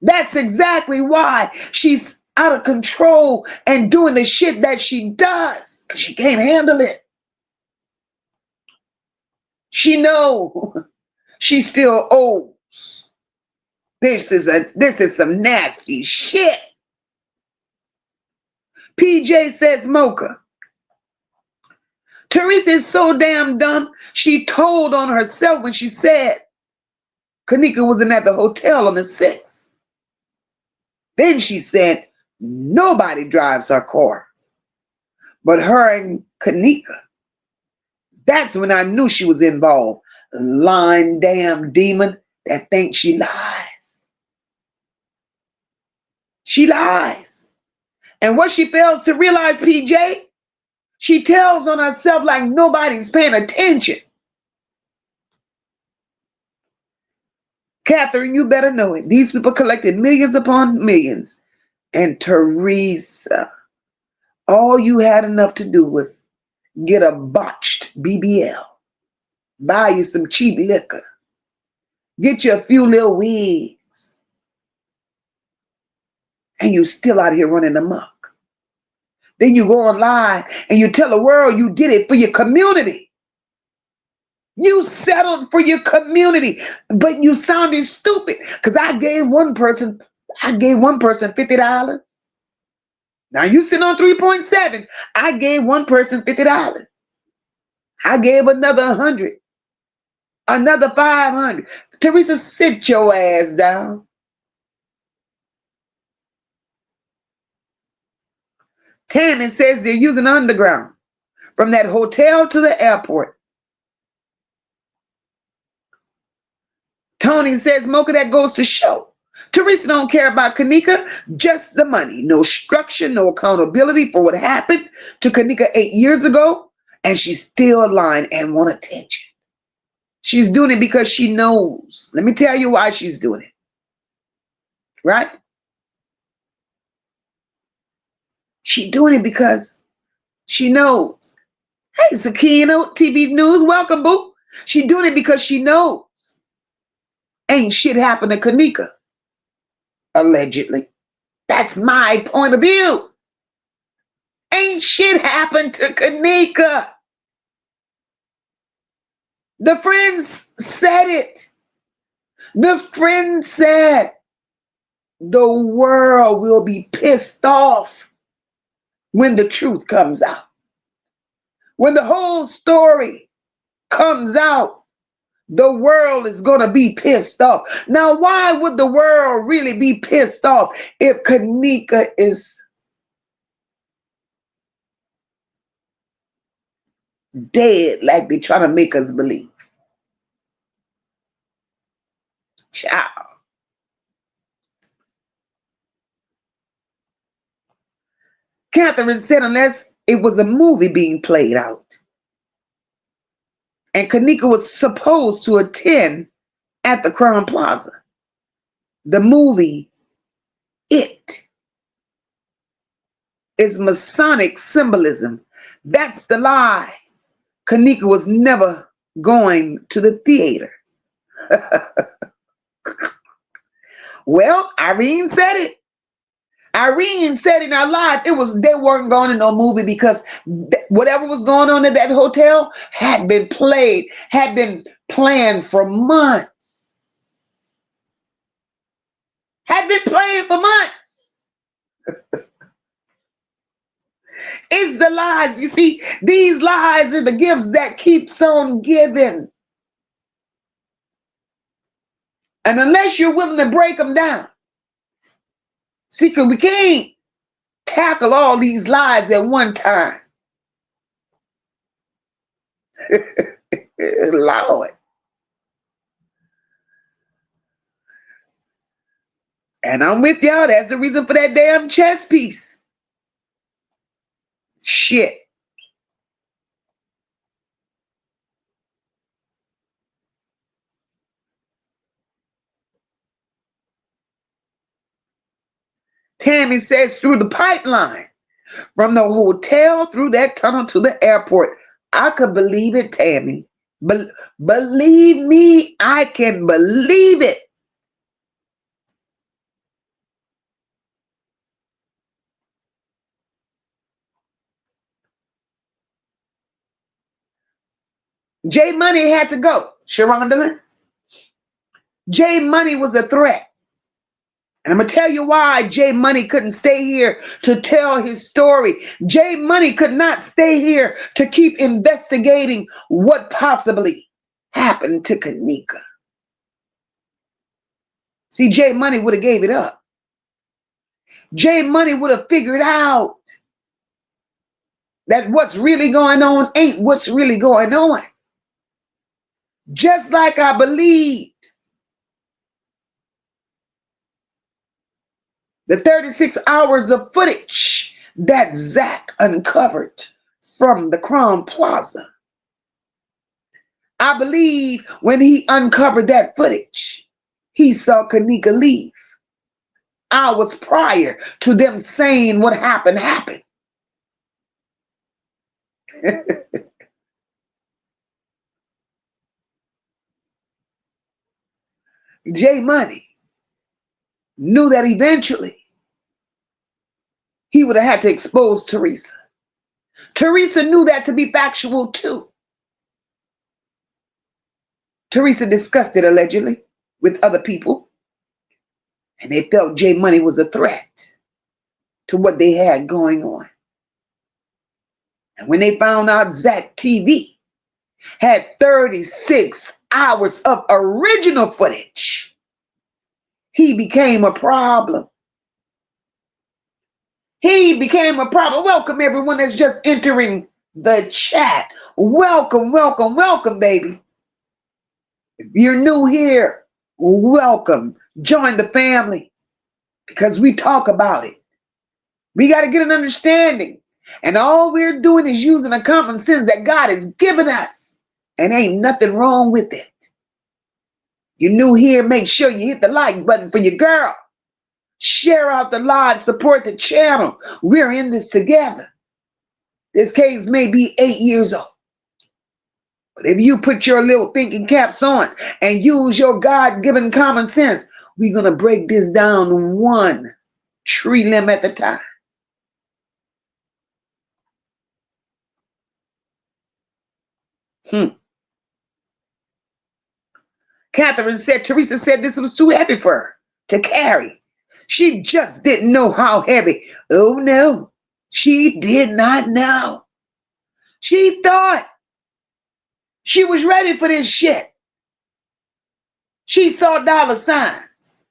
That's exactly why she's out of control and doing the shit that she does. She can't handle it. She knows she still owes. This is some nasty shit. PJ says MOCA. Teresa is so damn dumb. She told on herself when she said Kenneka wasn't at the hotel on the 6th. Then she said nobody drives her car but her and Kenneka. That's when I knew she was involved. Lying damn demon that thinks she lies. She lies. And what she fails to realize, PJ, she tells on herself like nobody's paying attention. Catherine, you better know it. These people collected millions upon millions. And Teresa, all you had enough to do was get a botched BBL, buy you some cheap liquor, get you a few little wigs, and you still out here running amok. Then you go online and you tell the world you did it for your community. You settled for your community, but you sounded stupid because I gave one person $50. Now you sitting on 3.7. I gave one person $50. I gave another 100, another 500. Teresa, sit your ass down. Tammy says they're using underground from that hotel to the airport. Tony says, MOCA, that goes to show Teresa don't care about Kenneka, just the money. No structure, no accountability for what happened to Kenneka 8 years ago. And she's still lying and want attention. She's doing it because she knows. Let me tell you why she's doing it. Right? She's doing it because she knows. Hey, Sakina, TV News, welcome, boo. She's doing it because she knows. Ain't shit happened to Kenneka. Allegedly. That's my point of view. Ain't shit happened to Kenneka. The friends said it. The friend said the world will be pissed off when the truth comes out. When the whole story comes out, the world is going to be pissed off. Now, why would the world really be pissed off if Kenneka is dead like they trying to make us believe? Child. Catherine said unless it was a movie being played out. And Kenneka was supposed to attend at the Crown Plaza. The movie, It, is Masonic symbolism. That's the lie. Kenneka was never going to the theater. Well, Irene said it. Irene said in our live, they weren't going to no movie because whatever was going on at that hotel had been planned for months. Had been planned for months. It's the lies. You see, these lies are the gifts that keeps on giving. And unless you're willing to break them down, see, because we can't tackle all these lies at one time. Lord. And I'm with y'all. That's the reason for that damn chess piece. Shit. Tammy says through the pipeline, from the hotel through that tunnel to the airport. I could believe it, Tammy. Believe me, I can believe it. J Money had to go, Sharonda. J Money was a threat. And I'm going to tell you why J Money couldn't stay here to tell his story. J Money could not stay here to keep investigating what possibly happened to Kenneka. See, J Money would have gave it up. J Money would have figured out that what's really going on ain't what's really going on. Just like I believed the 36 hours of footage that Zach uncovered from the Crown Plaza. I believe when he uncovered that footage, he saw Kenneka leave hours prior to them saying what happened. J Money knew that eventually he would have had to expose Teresa. Teresa knew that to be factual too. Teresa discussed it allegedly with other people, and they felt J Money was a threat to what they had going on. And when they found out ZackTV had 36 hours of original footage, he became a problem. He became a problem. Welcome everyone that's just entering the chat. Welcome, welcome, welcome, baby. If you're new here, welcome. Join the family because we talk about it. We got to get an understanding. And all we're doing is using the common sense that God has given us. And ain't nothing wrong with it. You're new here, make sure you hit the like button for your girl. Share out the live, support the channel. We're in this together. This case may be 8 years old. But if you put your little thinking caps on and use your God-given common sense, we're going to break this down one tree limb at a time. Catherine said, Teresa said this was too heavy for her to carry. She just didn't know how heavy. Oh no, she did not know. She thought she was ready for this shit. She saw dollar signs.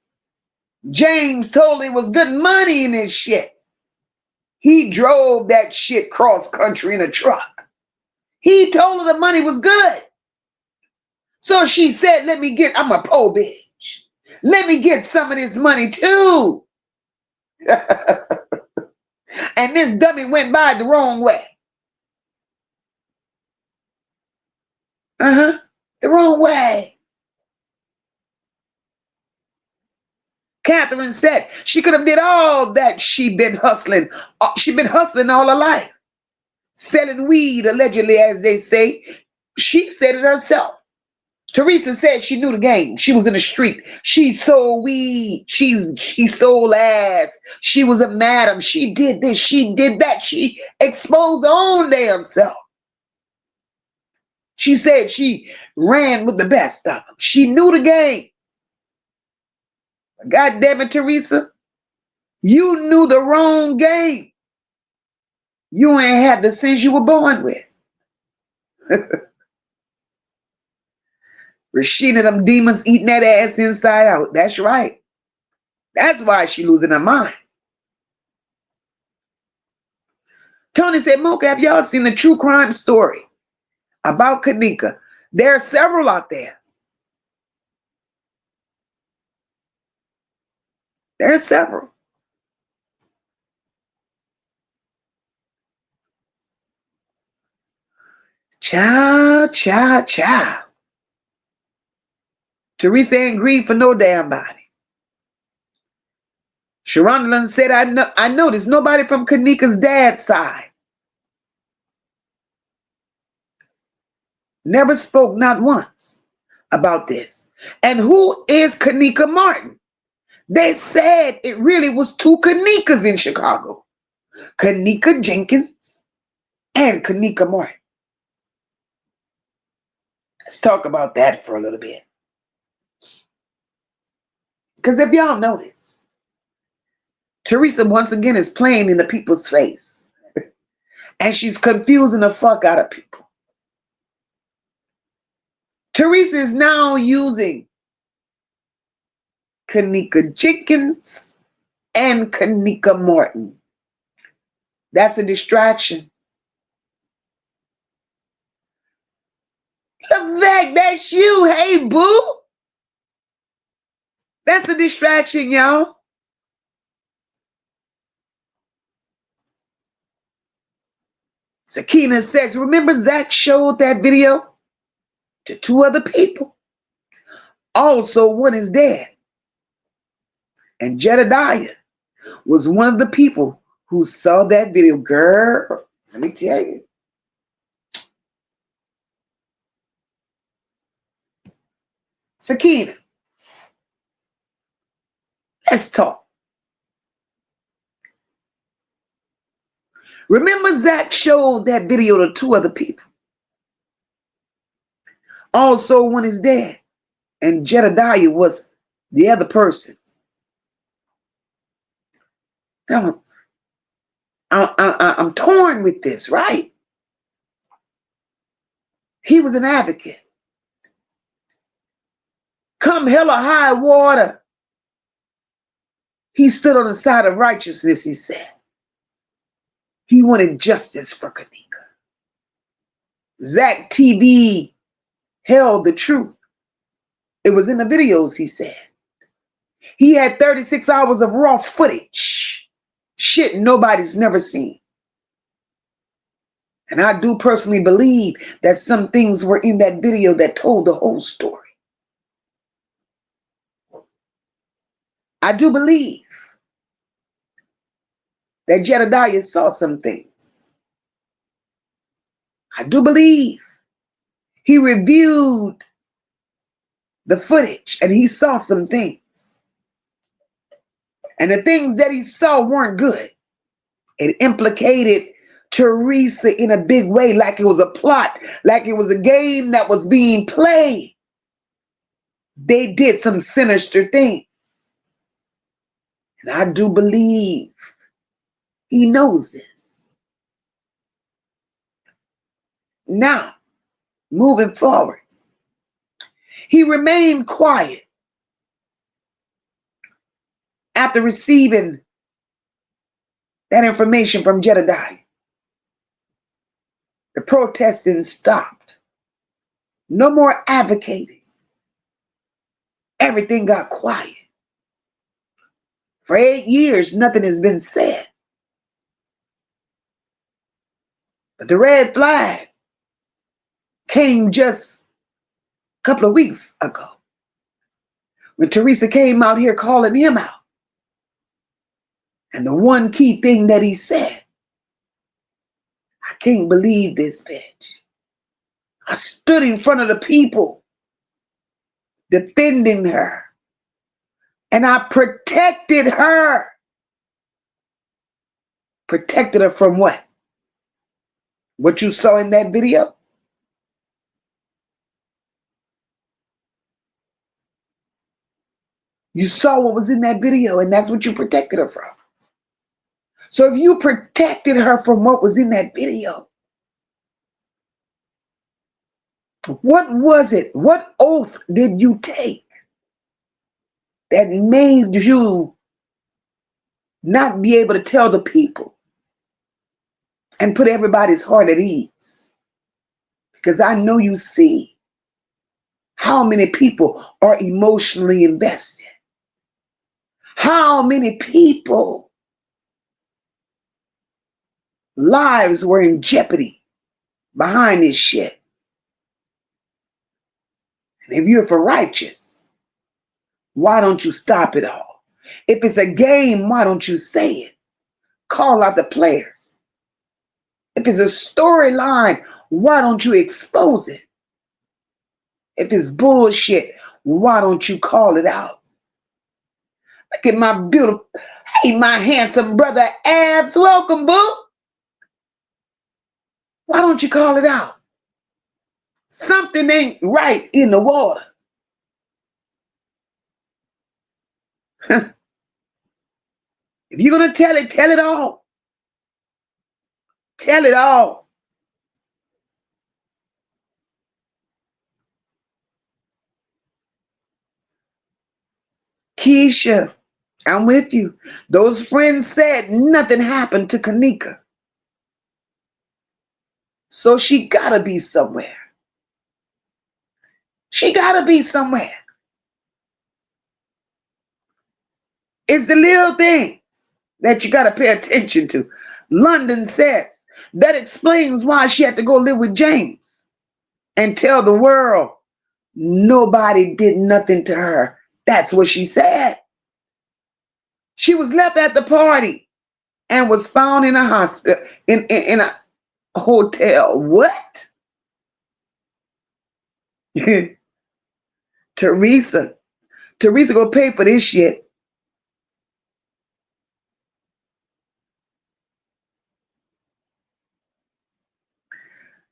James told her it was good money in this shit. He drove that shit cross country in a truck. He told her the money was good. So she said, I'm a poor bitch. Let me get some of this money too. And this dummy went by the wrong way. The wrong way. Catherine said she could have did all that she been hustling. She been hustling all her life. Selling weed, allegedly, as they say. She said it herself. Teresa said she knew the game. She was in the street. She sold weed. She sold ass. She was a madam. She did this. She did that. She exposed her own damn self. She said she ran with the best of them. She knew the game. God damn it, Teresa. You knew the wrong game. You ain't had the sense you were born with. Rashida, them demons eating that ass inside out. That's right. That's why she losing her mind. Tony said, MOCA, have y'all seen the true crime story about Kenneka? There are several out there. There are several. Child. Teresa ain't grieved for no damn body. Sharonda said, I noticed nobody from Kenneka's dad's side never spoke not once about this. And who is Kenneka Martin? They said it really was two Kennekas in Chicago. Kenneka Jenkins and Kenneka Martin. Let's talk about that for a little bit. Because if y'all notice, Teresa once again is playing in the people's face. And she's confusing the fuck out of people. Teresa is now using Kenneka Jenkins and Kenneka Martin. That's a distraction. The fact that's you, hey boo. That's a distraction, y'all. Sakina says, remember Zach showed that video to two other people? Also, one is dead. And Jedediah was one of the people who saw that video. Girl, let me tell you. Sakina, let's talk. Remember Zach showed that video to two other people. Also, one is dead. And Jedediah was the other person. Now, I'm torn with this, right? He was an advocate. Come hell or high water, he stood on the side of righteousness, he said. He wanted justice for Kenneka. ZackTV held the truth. It was in the videos, he said. He had 36 hours of raw footage. Shit nobody's never seen. And I do personally believe that some things were in that video that told the whole story. I do believe that Jedediah saw some things. I do believe he reviewed the footage and he saw some things. And the things that he saw weren't good. It implicated Teresa in a big way, like it was a plot, like it was a game that was being played. They did some sinister things. And I do believe he knows this. Now, moving forward, he remained quiet after receiving that information from Jedediah. The protesting stopped. No more advocating. Everything got quiet. For 8 years, nothing has been said. But the red flag came just a couple of weeks ago when Teresa came out here calling him out. And the one key thing that he said, I can't believe this bitch. I stood in front of the people defending her. And I protected her. Protected her from what? What you saw in that video? You saw what was in that video, and that's what you protected her from. So if you protected her from what was in that video, what was it? What oath did you take that made you not be able to tell the people and put everybody's heart at ease? Because I know you see how many people are emotionally invested. How many people lives were in jeopardy behind this shit. And if you're for righteous, why don't you stop it all? If it's a game, why don't you say it? Call out the players. If it's a storyline, why don't you expose it? If it's bullshit, why don't you call it out? Look at my beautiful, hey, my handsome brother Abs, welcome, boo. Why don't you call it out? Something ain't right in the water. If you're going to tell it all. Tell it all. Keisha, I'm with you. Those friends said nothing happened to Kenneka. So she gotta be somewhere. She gotta be somewhere. It's the little things that you gotta pay attention to. London says that explains why she had to go live with James and tell the world nobody did nothing to her. That's what she said. She was left at the party and was found in a hospital, in a hotel. What? Teresa gonna pay for this shit.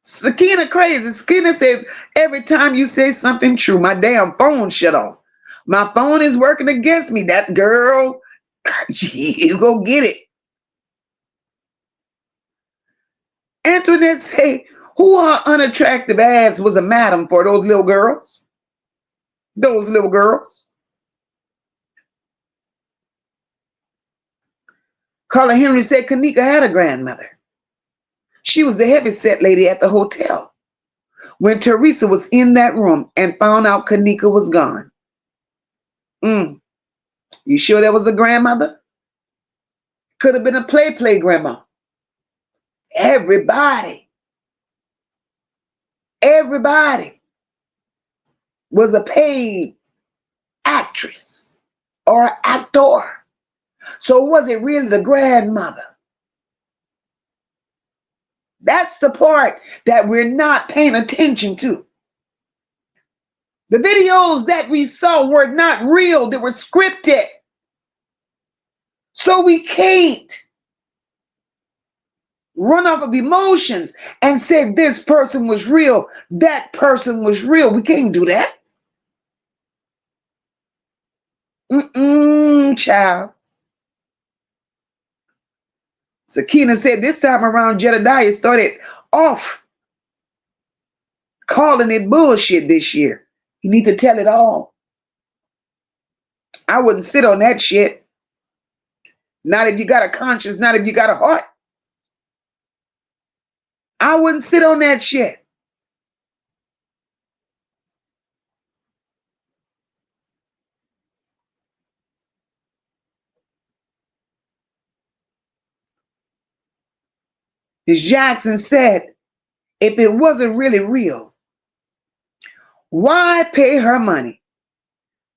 Sakina crazy. Sakina said, every time you say something true, my damn phone shut off. My phone is working against me. That girl, you go get it. Antoinette say, who her unattractive ass was a madam for those little girls? Those little girls. Carla Henry said Kenneka had a grandmother. She was the heavyset lady at the hotel. when Teresa was in that room and found out Kenneka was gone. You sure that was the grandmother? Could have been a play grandma. Everybody was a paid actress or actor. So was it really the grandmother? That's the part that we're not paying attention to. The videos that we saw were not real. They were scripted. So we can't run off of emotions and say this person was real, that person was real. We can't do that. Child. Sakina said this time around, Jedediah started off calling it bullshit this year. You need to tell it all. I wouldn't sit on that shit. Not if you got a conscience, not if you got a heart. I wouldn't sit on that shit. As Jackson said, if it wasn't really real, why pay her money?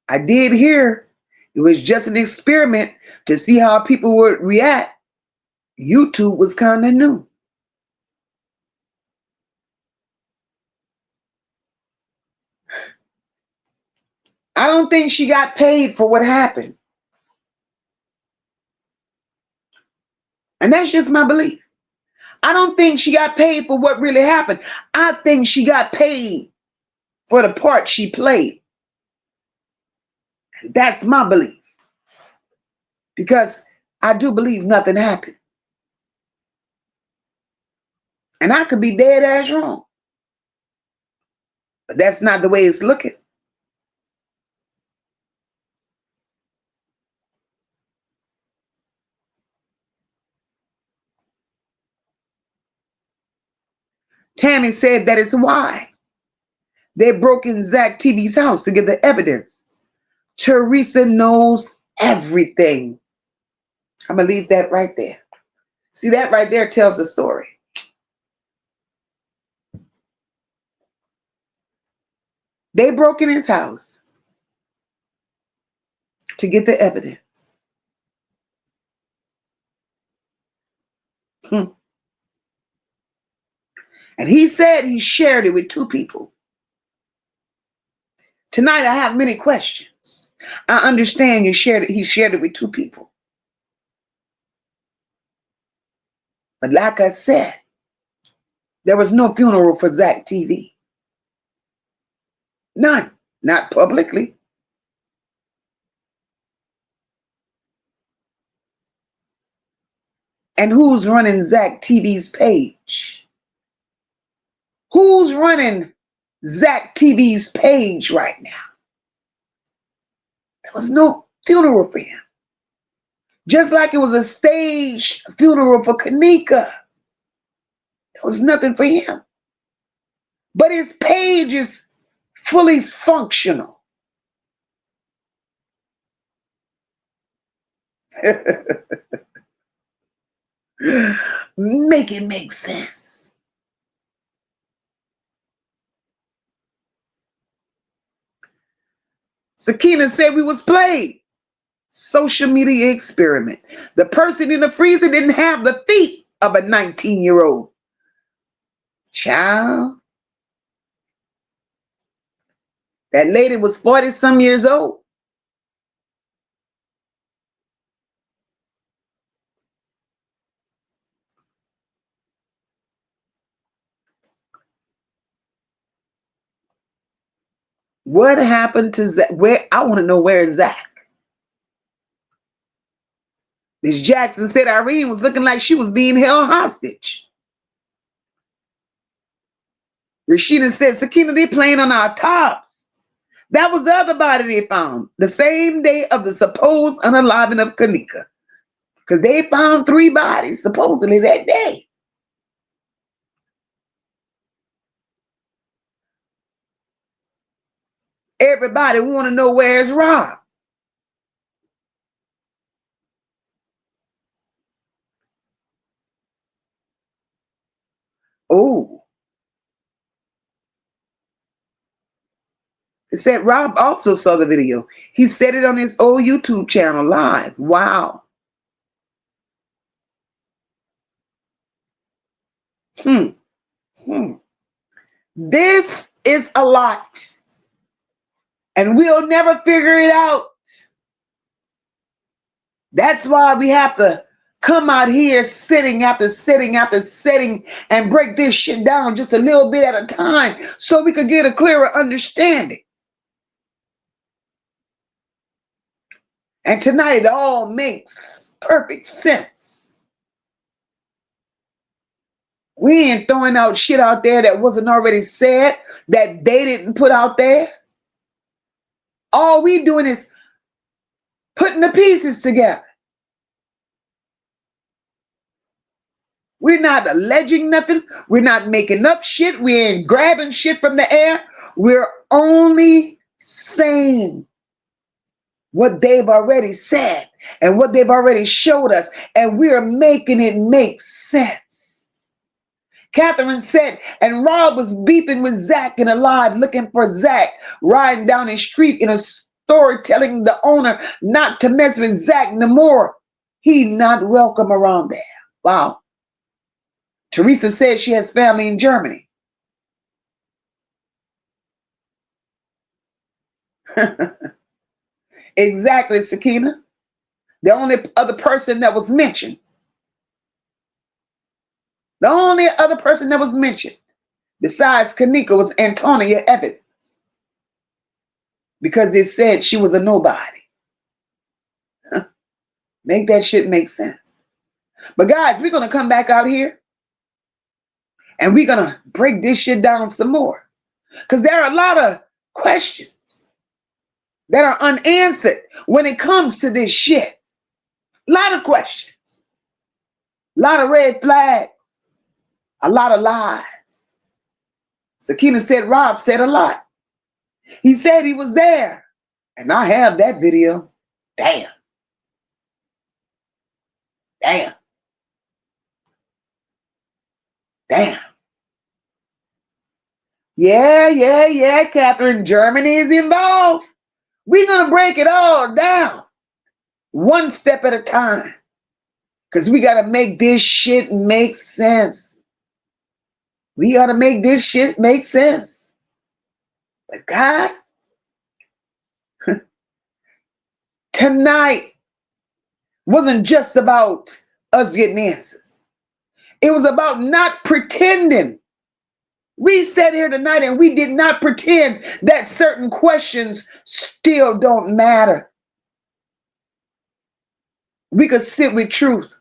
I did hear it was just an experiment to see how people would react. YouTube was kind of new. I don't think she got paid for what happened. And that's just my belief. I don't think she got paid for what really happened. I think she got paid for the part she played. And that's my belief. Because I do believe nothing happened. And I could be dead ass wrong. But that's not the way it's looking. Tammy said that is why they broke in ZackTV's house to get the evidence. Teresa knows everything. I'm going to leave that right there. See, that right there tells the story. They broke in his house to get the evidence. And he said he shared it with two people. Tonight I have many questions. I understand he shared it with two people. But like I said, there was no funeral for ZackTV. None. Not publicly. And who's running ZackTV's page? Who's running ZackTV's page right now? There was no funeral for him. Just like it was a staged funeral for Kenneka. There was nothing for him. But his page is fully functional. Make it make sense. Sakina said we was played. Social media experiment. The person in the freezer didn't have the feet of a 19-year-old. Child. That lady was 40-some years old. What happened to Zach? I want to know where is Zach. Ms. Jackson said Irene was looking like she was being held hostage. Rashida said, Sakina, they playing on our tops. That was the other body they found the same day of the supposed unaliving of Kenneka. Because they found 3 bodies supposedly that day. Everybody want to know where's Rob. Oh, it said Rob also saw the video. He said it on his old YouTube channel live. Wow. Hmm. Hmm. This is a lot. And we'll never figure it out. That's why we have to come out here sitting after sitting after sitting and break this shit down just a little bit at a time so we could get a clearer understanding. And tonight it all makes perfect sense. We ain't throwing out shit out there that wasn't already said, that they didn't put out there. All we doing is putting the pieces together. We're not alleging nothing. We're not making up shit. We ain't grabbing shit from the air. We're only saying what they've already said and what they've already showed us. And we're making it make sense. Catherine said, and Rob was beefing with Zach in a live, looking for Zach, riding down the street in a store, telling the owner not to mess with Zach no more. He not welcome around there. Wow. Teresa said she has family in Germany. Exactly, Sakina. The only other person that was mentioned. The only other person that was mentioned besides Kenneka was Antonia Evans. Because they said she was a nobody. Make that shit make sense. But guys, we're going to come back out here and we're going to break this shit down some more. Because there are a lot of questions that are unanswered when it comes to this shit. A lot of questions. A lot of red flags. A lot of lies. Sakina said Rob said a lot. He said he was there. And I have that video. Damn. Damn. Damn. Yeah, Catherine. Germany is involved. We're going to break it all down. One step at a time. Because we got to make this shit make sense. We got to make this shit make sense. But guys, tonight wasn't just about us getting answers. It was about not pretending. We sat here tonight and we did not pretend that certain questions still don't matter. We could sit with truth.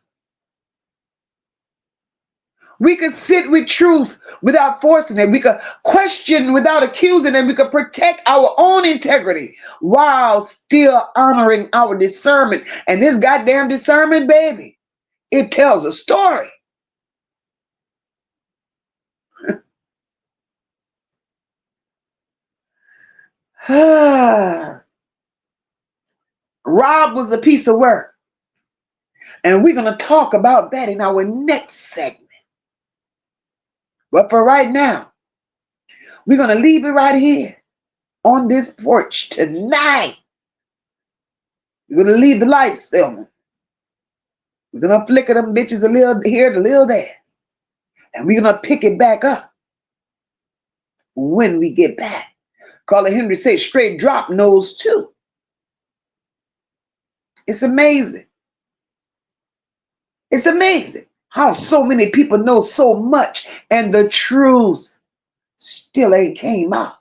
We could sit with truth without forcing it. We could question without accusing it. We could protect our own integrity while still honoring our discernment. And this goddamn discernment, baby, it tells a story. Rob was a piece of work. And we're going to talk about that in our next segment. But for right now, we're going to leave it right here on this porch tonight. We're going to leave the lights still. We're going to flicker them bitches a little here, a little there. And we're going to pick it back up when we get back. Carla Henry says straight drop knows too. It's amazing. It's amazing how so many people know so much and the truth still ain't came out.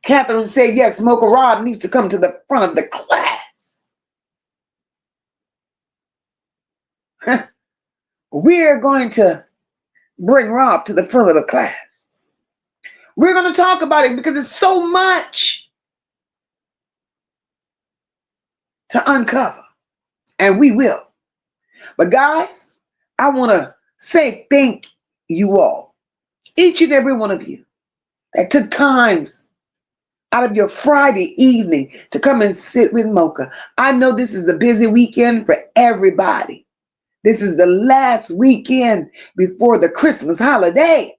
Catherine said, yes, MOCA Rob needs to come to the front of the class. We're going to bring Rob to the front of the class. We're going to talk about it because it's so much to uncover. And we will. But guys, I want to say thank you all, each and every one of you that took times out of your Friday evening to come and sit with MOCA. I know this is a busy weekend for everybody. This is the last weekend before the Christmas holidays.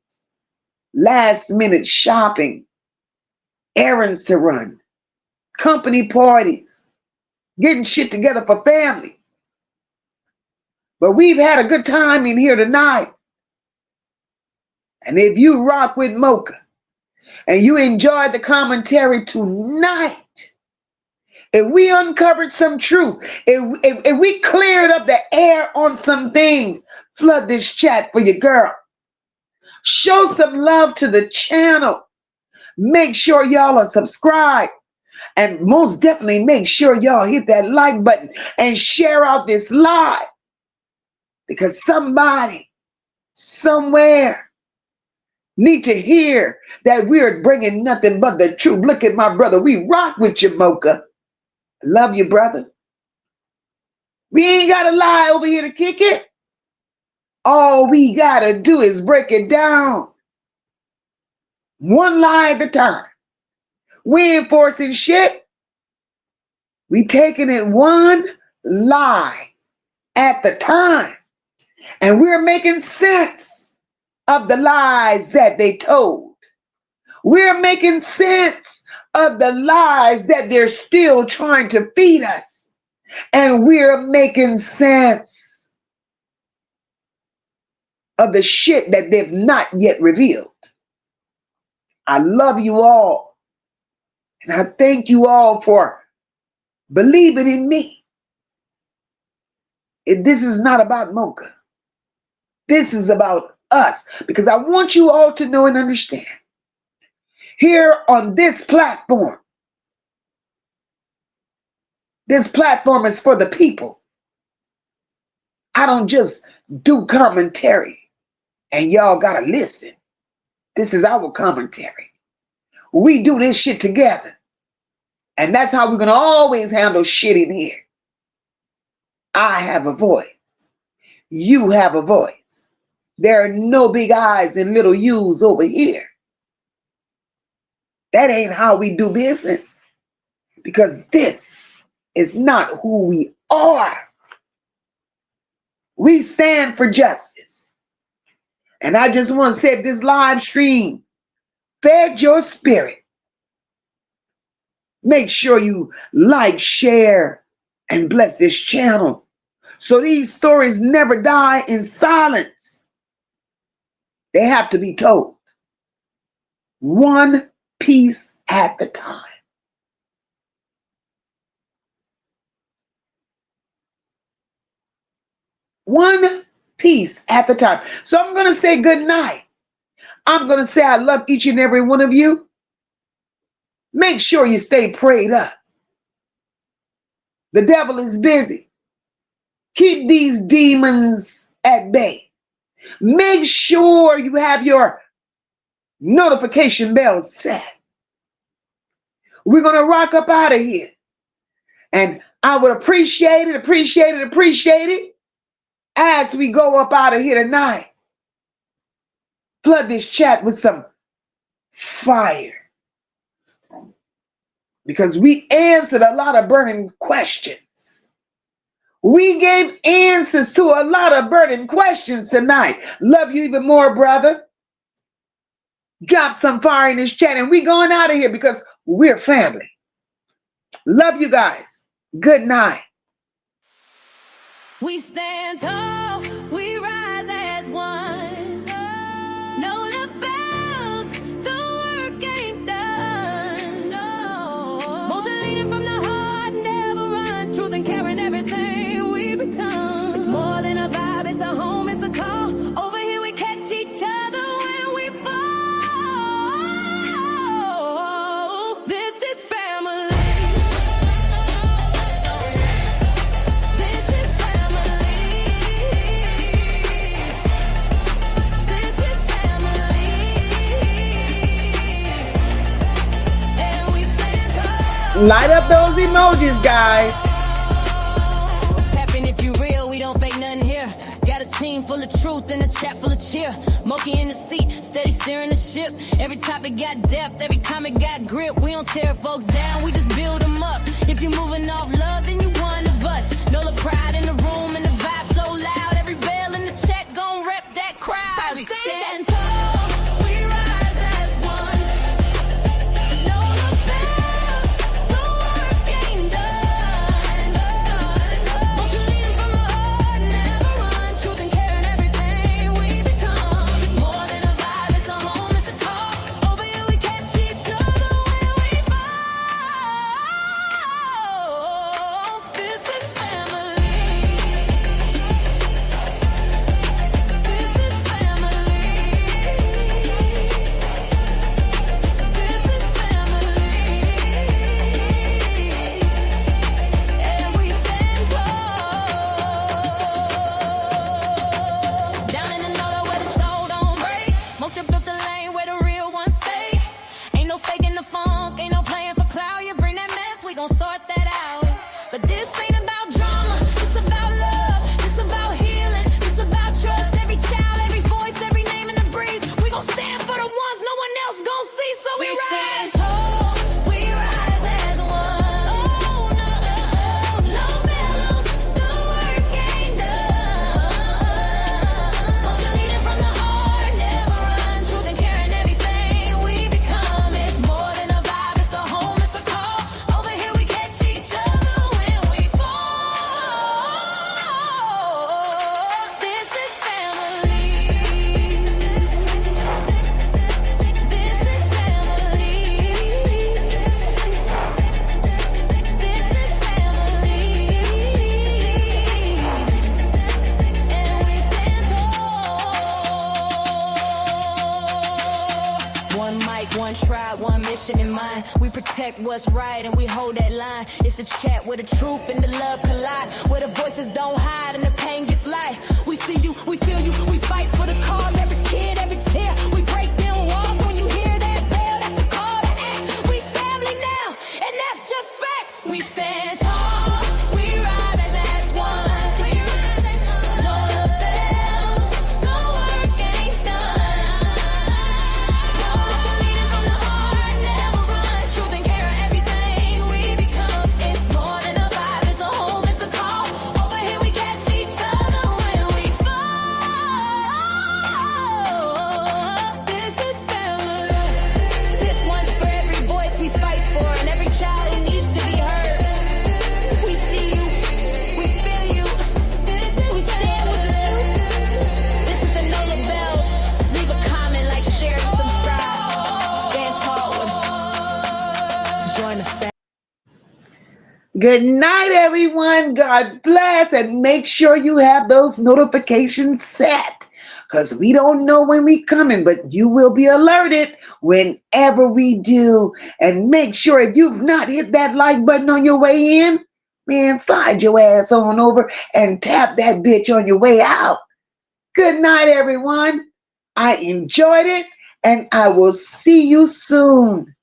Last minute shopping, errands to run, company parties, getting shit together for family. But we've had a good time in here tonight. And if you rock with MOCA and you enjoyed the commentary tonight, if we uncovered some truth, if we cleared up the air on some things, flood this chat for your girl. Show some love to the channel. Make sure y'all are subscribed. And most definitely make sure y'all hit that like button and share out this live. Because somebody, somewhere, need to hear that we're bringing nothing but the truth. Look at my brother. We rock with you, MOCA. Love you, brother. We ain't got to lie over here to kick it. All we got to do is break it down. One lie at a time. We ain't forcing shit. We taking it one lie at the time. And we're making sense of the lies that they told. We're making sense of the lies that they're still trying to feed us. And we're making sense of the shit that they've not yet revealed. I love you all. And I thank you all for believing in me. This is not about MOCA. This is about us. Because I want you all to know and understand. Here on this platform is for the people. I don't just do commentary and y'all gotta listen. This is our commentary. We do this shit together. And that's how we're gonna always handle shit in here. I have a voice. You have a voice. There are no big I's and little U's over here. That ain't how we do business. Because this is not who we are. We stand for justice. And I just want to say, if this live stream fed your spirit, make sure you like, share, and bless this channel so these stories never die in silence. They have to be told. One piece at the time. One piece at the time. So I'm going to say good night. I'm going to say I love each and every one of you. Make sure you stay prayed up. The devil is busy. Keep these demons at bay. Make sure you have your notification bell set. We're going to rock up out of here. And I would appreciate it as we go up out of here tonight. Flood this chat with some fire. Because we answered a lot of burning questions. We gave answers to a lot of burning questions tonight. Love you even more, brother. Drop some fire in this chat and we going out of here because we're family. Love you guys. Good night. We stand tall, we rise as one. No lapels, the work ain't done. No. Motor leading from the heart, never run. Truth and caring, everything we become. It's more than a vibe, it's a home, it's a call. Over here we catch each other when we fall. This is family. Light up those emojis, guys. Tapping if you real, we don't fake nothing here. Gotta team full of truth and a chat full of cheer. MOCA in the seat, steady steering the ship. Every topic got depth, every comment got grip. We don't tear folks down, we just build them up. If you moving off love, then you one of us. No the pride in the room and the vibe so loud. Every bell in the check gon' rep that crowd. We stand tall, we rise as one. Know the best, the work ain't done. Won't you lead from the heart, never run. Truth and care and everything we become. It's more than a vibe, it's a home, it's a call. Over here we catch each other when we fall. This is family. This is family. This is family. And we stand tall. Down in the north where the soul don't break. MOCA built the lane where the real ones stay. Ain't no faking the funk, ain't no playing for clout. You bring that mess, we gon' sort that out. But this ain't about drama, it's about love, it's about healing, it's about trust. Every child, every voice, every name in the breeze. We gon' stand for the ones no one else gon' see. So we rise tall, we rise as one. Oh no, no bellows, the work ain't done. Won't you lead it from the heart, never run. Truth and care and everything we become. It's more than a vibe, it's a home, it's a call. Over here we catch each other when we fall. This is family. This is family. This is family. And we stand tall. One mic, one tribe, one mission in mind. We protect what's right and we hold that line. It's the chat where the truth and the love collide. Where the voices don't hide and the pain gets light. We see you, we feel you, we fight for the cause. Every kid, every tear, we break down walls. When you hear that bell, that's the call to act. We family now, and that's just facts. We stand tall, we rise as one. Know the bells, the work ain't done. Won't you lead it from the heart, never run. Truth and care and everything we become. It's more than a vibe, it's a home, it's a call. Over here we catch each other when we fall. This is family. This one's for every voice we fight for and every child who needs to be heard. We see you, we feel you. We stand with the truth. This is the Know the Bells. Leave a comment, like, share, and subscribe. Stand tall. Join the family. Good night, everyone. God bless. And make sure you have those notifications set, because we don't know when we coming, but you will be alerted whenever we do. And make sure if you've not hit that like button on your way in, man, slide your ass on over and tap that bitch on your way out. Good night, everyone. I enjoyed it, and I will see you soon.